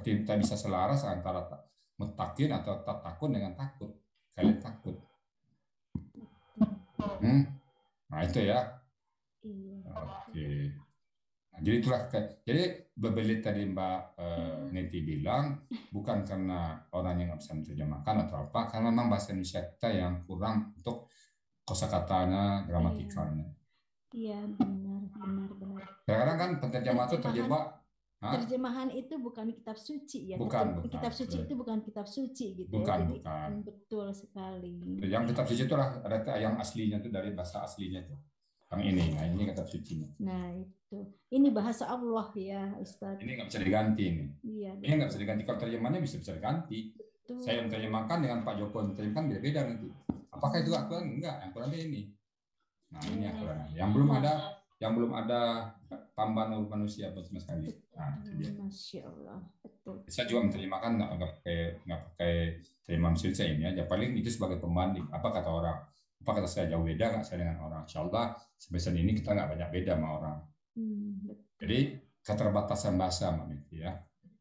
kita bisa selaras antara mutakin atau takut dengan takut. Kalian takut. Nah itu ya. Oke. Nah, jadi itulah jadi bebelit tadi Mbak Neti bilang bukan karena orang yang nggak bisa menerjemahkan atau apa, karena memang bahasa Indonesia kita yang kurang untuk kosakatanya, gramatikalnya. Iya, benar. Kadang-kadang kan penerjemahan itu terjebak. Terjemahan itu bukan kitab suci ya. Bukan. Kitab suci itu bukan kitab suci gitu bukan, ya. Jadi, bukan. Betul sekali. Yang kitab suci itu ada yang aslinya itu dari bahasa aslinya itu. Yang ini, nah ini kitab suci. Nah itu, ini bahasa Allah ya Ustaz. Ini nggak bisa diganti ini. Iya. Ini nggak bisa diganti. Kalau terjemahannya bisa diganti. Betul. Saya menerjemahkan dengan Pak Joko menerjemahkan beda-beda nanti. Apakah itu aturan? Enggak, aturannya ini. Nah ini aturannya. Yang belum ada tambahan manusia sama sekali. Nah, itu dia. Masya Allah. Betul. Saya juga menerjemahkan nggak pakai terjemahan mesin saya ini aja. Paling itu sebagai pembanding. Apa kata orang? Apa kata saya jauh beda nggak saya dengan orang? Insya Allah sampai saat ini kita nggak banyak beda sama orang. Jadi keterbatasan bahasa Mbak Miti ya.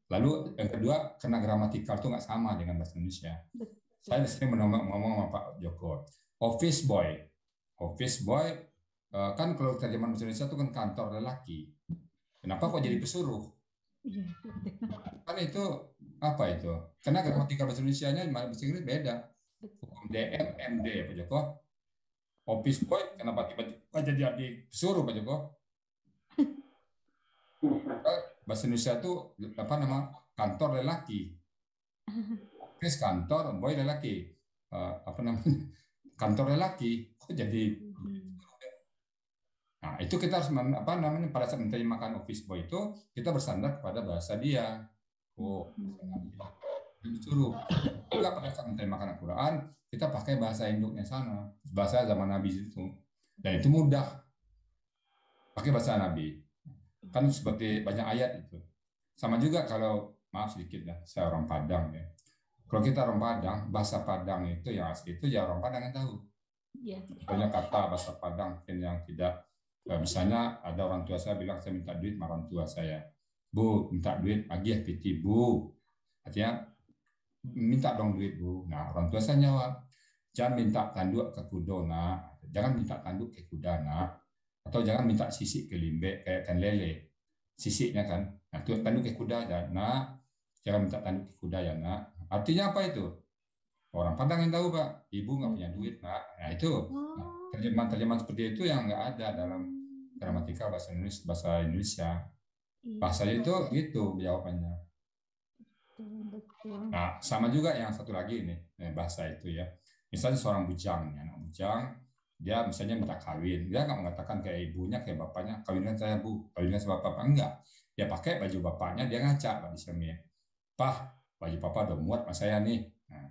Lalu yang kedua karena gramatikal itu nggak sama dengan bahasa Indonesia. Betul. Saya sering ngomong sama Pak Joko. Office boy kan kalau terjemahan bahasa Indonesia itu kan kantor lelaki. Kenapa kok jadi pesuruh? Kan itu apa itu? Karena gramatikal bahasa Indonesia-nya bahasa Inggris beda. Hukum DM, MD ya Pak Joko. Office boy kenapa tiba-tiba jadi pesuruh Pak Joko? Bahasa Indonesia itu apa nama kantor lelaki. Office kantor, boy lelaki. Apa namanya? Kantor lelaki. Kok jadi? Nah, itu kita harus pada saat menerjemahkan office boy itu kita bersandar kepada bahasa dia. Disuruh. Juga pada saat menerjemahkan Al-Quran, kita pakai bahasa induknya sana, bahasa zaman Nabi itu. Dan itu mudah. Pakai bahasa Nabi. Kan seperti banyak ayat itu. Sama juga kalau, maaf sedikit ya, saya orang Padang ya. Kalau kita orang Padang, bahasa Padang itu yang asli itu ya orang Padang yang tahu. Banyak kata bahasa Padang mungkin yang tidak. Misalnya ada orang tua saya bilang saya minta duit sama orang tua saya. Bu, minta duit, agih piti bu. Artinya, minta dong duit bu. Nah, orang tua saya jawab, jangan minta tanduk ke kudo nak. Jangan minta tanduk ke kuda nak. Atau jangan minta sisik ke limbe kayak ikan lele. Sisiknya kan. Nah, itu tanduk ke kuda ya nak. Jangan minta tanduk ke kuda ya nak. Artinya apa itu? Orang Padang yang tahu Pak. Ibu nggak punya duit nak. Nah itu terjemahan seperti itu yang nggak ada dalam gramatikal bahasa Indonesia. Bahasanya itu gitu jawabannya. Nah, sama juga yang satu lagi nih bahasa itu ya. Misalnya seorang bujang, anak bujang, dia misalnya minta kawin, dia nggak mengatakan kayak ibunya, kayak bapaknya, kawinkan saya bu, kawinkan sama bapak, enggak. Dia pakai baju bapaknya, dia ngaca Pak di sini. Pak, baju papa udah muat mas saya nih. Nah,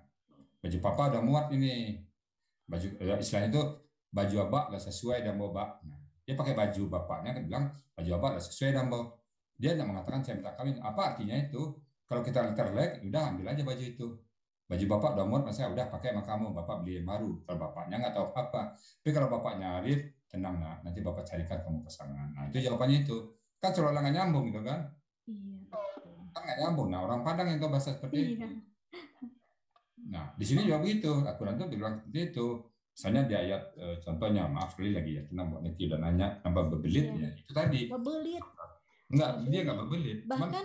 baju papa udah muat ini. Baju istilahnya itu baju abak udah sesuai dan bawa. Nah, dia pakai baju bapaknya, kan bilang baju abak udah sesuai dan bawa. Dia tidak mengatakan saya minta kawin. Apa artinya itu? Kalau kita letterlek, udah ambil aja baju itu. Baju bapak udah muat, mas saya udah pakai sama kamu. Bapak beli yang baru. Kalau bapaknya nggak tahu apa. Tapi kalau bapaknya arif, tenang nah, nanti bapak carikan kamu pasangan. Nah itu jawabannya itu. Kan seolah nggak nyambung gitu kan? Iya. Kan nggak nyambung. Nah orang Padang yang tahu bahasa seperti itu. Nah di sini juga begitu. Aturan itu bilang seperti itu. Misalnya di ayat contohnya, maaf sekali lagi ya, kenapa Neti udah nanya, kenapa berbelit ya? Itu tadi. Berbelit. Enggak, dia enggak berbelit.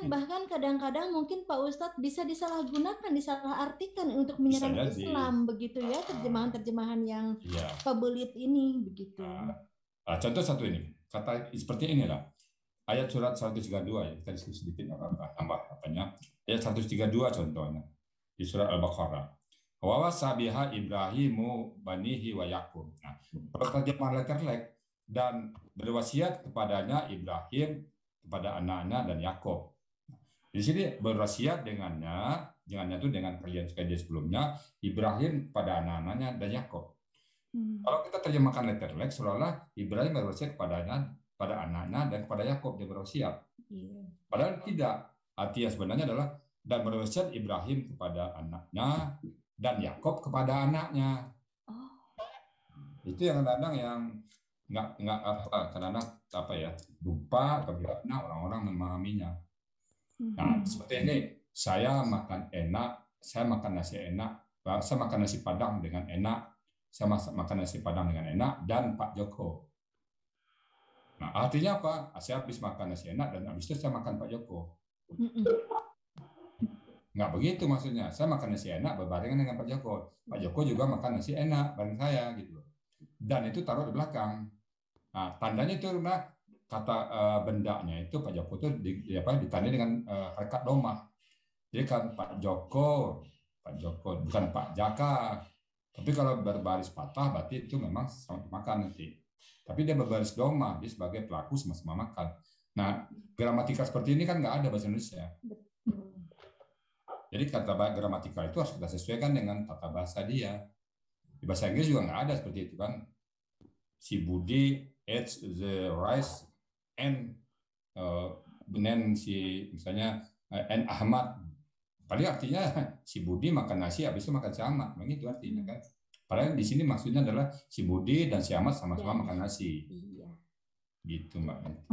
Bahkan kadang-kadang mungkin Pak Ustadz bisa disalahgunakan, disalahartikan untuk menyerang Islam begitu ya, terjemahan-terjemahan yang pebelit ini begitu. Contoh satu ini, kata seperti inilah. Ayat surat 132 ya, kita diskusi sedikit tambah apanya. Ayat 132 contohnya di surat Al-Baqarah. Wa wasabiha Ibrahimu banihi wa Yaqub. Nah, terjemahan letterlek dan berwasiat kepadanya Ibrahim kepada anak-anak dan Yakub. Di sini berwasiat dengannya itu dengan kalian sebelumnya Ibrahim pada anak-anaknya dan Yakub. Kalau kita terjemahkan letterlek seolah-olah Ibrahim berwasiat kepadanya, pada anaknya dan kepada Yakub dia berwasiat. Padahal tidak. Artinya sebenarnya adalah dan berwasiat Ibrahim kepada anaknya dan Yakub kepada anaknya. Itu yang kadang-kadang yang nggak apa kadang-kadang apa ya lupa karena orang-orang memahaminya. Nah seperti ini, saya makan enak, saya makan nasi enak, saya makan nasi padang dengan enak, saya makan nasi padang dengan enak dan Pak Joko. Nah, artinya apa? Saya habis makan nasi enak dan habis itu saya makan Pak Joko. Nggak begitu maksudnya. Saya makan nasi enak berbarengan dengan Pak Joko. Pak Joko juga makan nasi enak bareng saya gitu. Dan itu taruh di belakang. Nah, tandanya itu karena kata bendanya itu Pak Joko itu ditandai dengan harokat domah. Jadi kan Pak Joko bukan Pak Jaka. Tapi kalau berbaris patah berarti itu memang sama makan nanti. Tapi dia berbaris domah, dia sebagai pelaku sama-sama makan. Nah, gramatika seperti ini kan nggak ada bahasa Indonesia. Jadi kata gramatika itu harus kita sesuaikan dengan tata bahasa dia. Di bahasa Inggris juga nggak ada seperti itu kan. Si Budi eats the rice and then si misalnya and Ahmad. Paling artinya si Budi makan nasi habis itu makan si Ahmad. Begitu artinya kan. Padahal di sini maksudnya adalah si Budi dan si Ahmad sama-sama makan nasi. Iya. Gitu Mbak.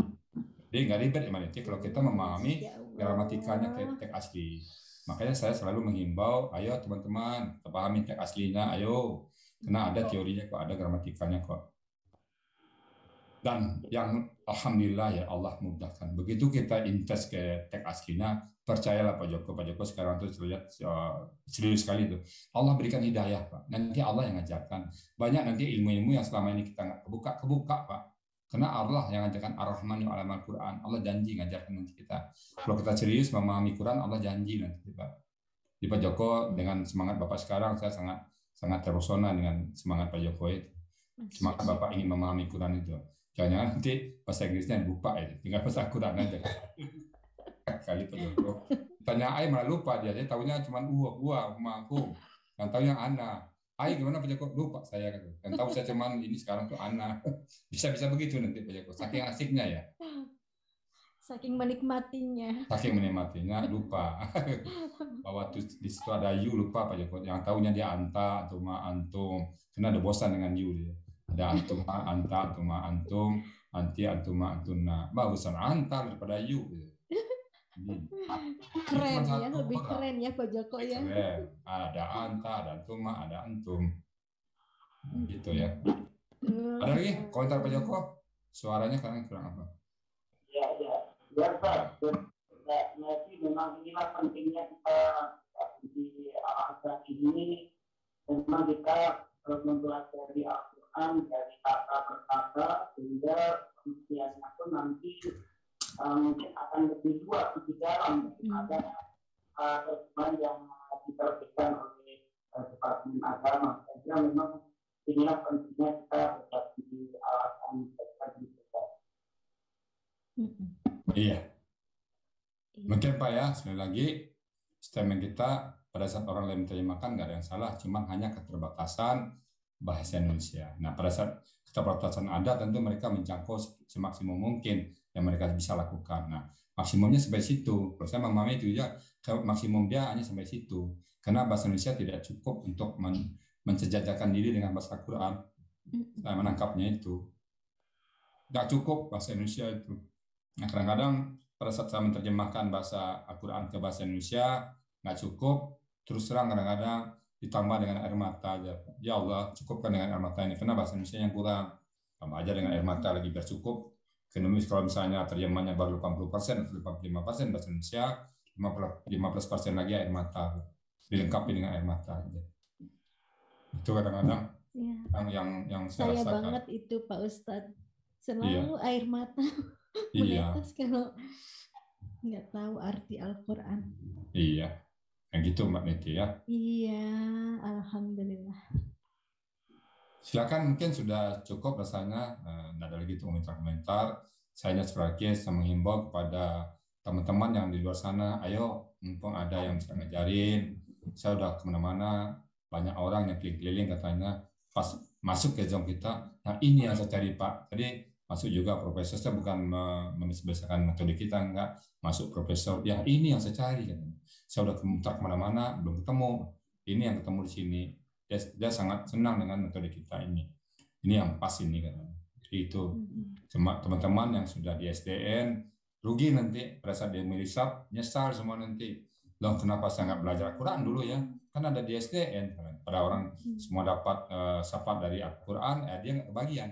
Jadi nggak ribet ya Mbak Niti kalau kita memahami gramatikanya teks asli. Makanya saya selalu menghimbau, ayo teman-teman, kita pahami teks aslinya, ayo. Karena ada teorinya kok, ada gramatikanya kok. Dan yang alhamdulillah ya Allah mudahkan. Begitu kita intens ke teks aslinya, percayalah Pak Joko sekarang tuh terlihat serius sekali tuh. Allah berikan hidayah Pak. Nanti Allah yang ngajarkan. Banyak nanti ilmu-ilmu yang selama ini kita nggak kebuka Pak. Karena Allah yang ngajarkan Ar-Rahmanu 'alamal Quran. Allah janji ngajarkan nanti kita. Kalau kita serius memahami Quran, Allah janji nanti Pak. Di Pak Joko dengan semangat Bapak sekarang, saya sangat terpesona dengan semangat Pak Joko itu. Semangat Bapak ingin memahami Quran itu. Jangan nanti bahasa Inggrisnya lupa ya, tinggal bahasa Quran aja. Kali Pak Joko. Tanya Ai malah lupa dia tahunya cuma gua, aku. Yang tahunya Ana. Ai gimana Pak Joko? Lupa saya kan. Yang tahu saya cuma ini sekarang tuh Ana. Bisa begitu nanti Pak Joko. Saking asiknya ya. Saking menikmatinya. Saking menikmatinya lupa. Bahwa di situ ada you lupa Pak Joko. Yang tahunya dia anta, antuma, antum. Karena ada bosan dengan you dia. Ada antuma, anta, antuma, antum, anti, antuma, antuna. Bagusan anta daripada you. Keren ya, lebih keren ya Pak Joko ya. Keren. Ada anta, ada antuma, ada antum. Gitu ya. Ada lagi komentar Pak Joko? Suaranya kurang apa? Ya Pak. Jadi memang inilah pentingnya kita di al-Azhar ini. Memang kita mempelajari Al-Quran dari kata per kata sehingga pengertiannya pun nanti mungkin akan lebih luas, lebih dalam daripada terjemahan yang diterbitkan oleh Departemen Agama. Saya kira memang inilah pentingnya kita berada di alasan tadi. Iya. Mungkin Pak ya, sekali lagi statement kita pada saat orang lain menerjemahkan nggak ada yang salah, cuma hanya keterbatasan bahasa Indonesia. Nah, pada saat keterbatasan ada, tentu mereka menjangkau semaksimum mungkin yang mereka bisa lakukan. Nah, maksimumnya sampai situ. Kalau saya memahami itu ya, maksimum dia hanya sampai situ. Karena bahasa Indonesia tidak cukup untuk mensejajarkan diri dengan bahasa Quran. Saya menangkapnya itu. Nggak cukup bahasa Indonesia itu. Nah, kadang-kadang pada saat saya menerjemahkan bahasa Al-Quran ke bahasa Indonesia, nggak cukup, terus terang kadang-kadang ditambah dengan air mata aja. Ya Allah, cukupkan dengan air mata ini, karena bahasa Indonesia yang kurang. Tambah aja dengan air mata lagi biar cukup. Kalau misalnya terjemahannya baru 80% atau 55% bahasa Indonesia, 15% lagi air mata. Dilengkapi dengan air mata aja. Itu kadang-kadang yang saya rasakan. Banget itu Pak Ustadz. Selalu air mata. Menetes kalau nggak tahu arti Al-Quran. Iya, yang gitu Mbak Niti ya. Iya, alhamdulillah. Silakan, mungkin sudah cukup rasanya. Nggak ada lagi komentar-komentar. Saya sekali lagi menghimbau kepada teman-teman yang di luar sana, ayo, mumpung ada yang bisa ngajarin. Saya udah kemana-mana, banyak orang yang keliling-keliling katanya, pas masuk ke Zoom kita, nah ini yang saya cari Pak. Tadi masuk juga profesor, saya bukan menisbahkan metode kita, enggak. Masuk profesor, ya ini yang saya cari. Saya udah mutar kemana-mana, belum ketemu. Ini yang ketemu di sini. Dia sangat senang dengan metode kita ini. Ini yang pas ini. Jadi itu, teman-teman yang sudah di SDN, rugi nanti pada saat dia merisap, nyesal semua nanti. Loh, kenapa saya nggak belajar Al-Quran dulu ya? Kan ada di SDN. Pada orang semua dapat syafaat dari Al-Quran, dia nggak kebagian.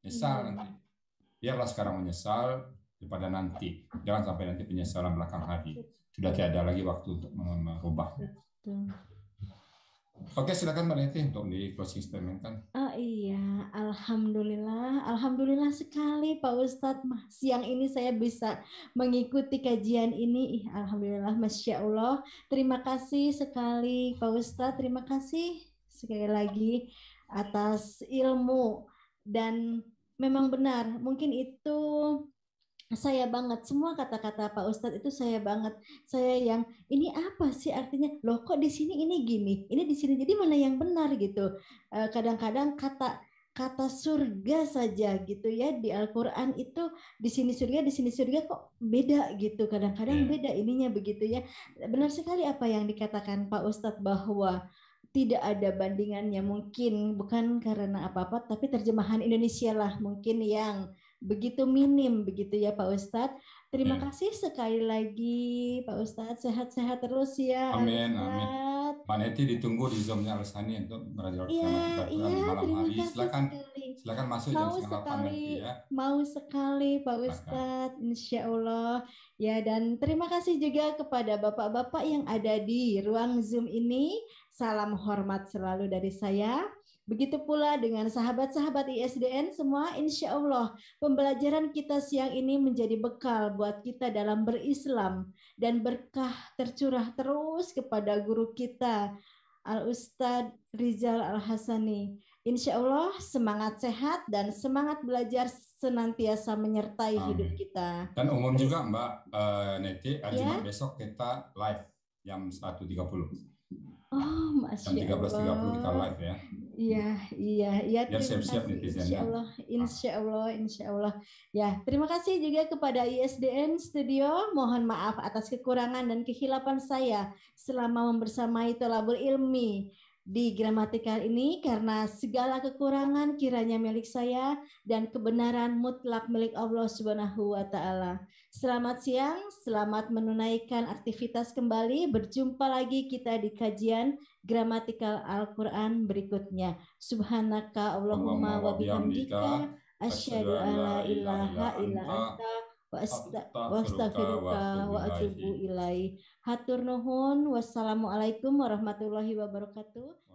Nyesal nanti. biarlah sekarang menyesal daripada nanti. Jangan sampai nanti penyesalan belakang hari. Sudah tiada lagi waktu untuk merubahnya. Oke, silakan Mbak Neti untuk di closing statement kan. Oh iya, alhamdulillah sekali Pak Ustadz. Siang ini saya bisa mengikuti kajian ini. Alhamdulillah, Masya Allah. Terima kasih sekali Pak Ustadz. Terima kasih sekali lagi atas ilmu. Dan memang benar, mungkin itu saya banget, semua kata-kata Pak Ustadz itu saya banget. Saya yang ini apa sih artinya? Loh kok di sini ini gini, ini di sini, jadi mana yang benar gitu. Kadang-kadang kata surga saja gitu ya di Al-Qur'an itu, di sini surga kok beda gitu. Kadang-kadang beda ininya begitu ya. Benar sekali apa yang dikatakan Pak Ustadz bahwa tidak ada bandingannya, mungkin bukan karena apa-apa, tapi terjemahan Indonesia lah mungkin yang begitu minim begitu ya Pak Ustadz. Terima kasih sekali lagi Pak Ustadz, sehat-sehat terus ya. Amin, amin. Mbak Neti ditunggu di Zoom-nya Al-Sani untuk belajar malam hari. Silakan masuk jam 7:30 nanti ya. Mau sekali Pak Ustadz, insya Allah. Ya, dan terima kasih juga kepada bapak-bapak yang ada di ruang Zoom ini. Salam hormat selalu dari saya. Begitu pula dengan sahabat-sahabat ISDN semua, insya Allah pembelajaran kita siang ini menjadi bekal buat kita dalam berislam dan berkah tercurah terus kepada guru kita Al-Ustadz Rizal Al-Hasani. Insya Allah semangat sehat dan semangat belajar senantiasa menyertai hidup kita. Dan umum juga Mbak Neti, hari Jumat besok kita live jam 1.30. Oh, Masya jam 13.30 kita live ya. Iya. Biar siap-siap netizennya. Insya Allah. Ya, terima kasih juga kepada ISDN Studio. Mohon maaf atas kekurangan dan kehilapan saya selama membersamai Thalabul Ilmi di gramatikal ini, karena segala kekurangan kiranya milik saya dan kebenaran mutlak milik Allah Subhanahu wa Ta'ala. Selamat siang, selamat menunaikan aktivitas kembali. Berjumpa lagi kita di kajian gramatikal Al-Quran berikutnya. Subhanaka Allahumma wa bihamdika asyhadu an la ilaha illa anta wa astaghfiruka wa atubu ilaih. Hatur nuhun. Wassalamualaikum warahmatullahi wabarakatuh.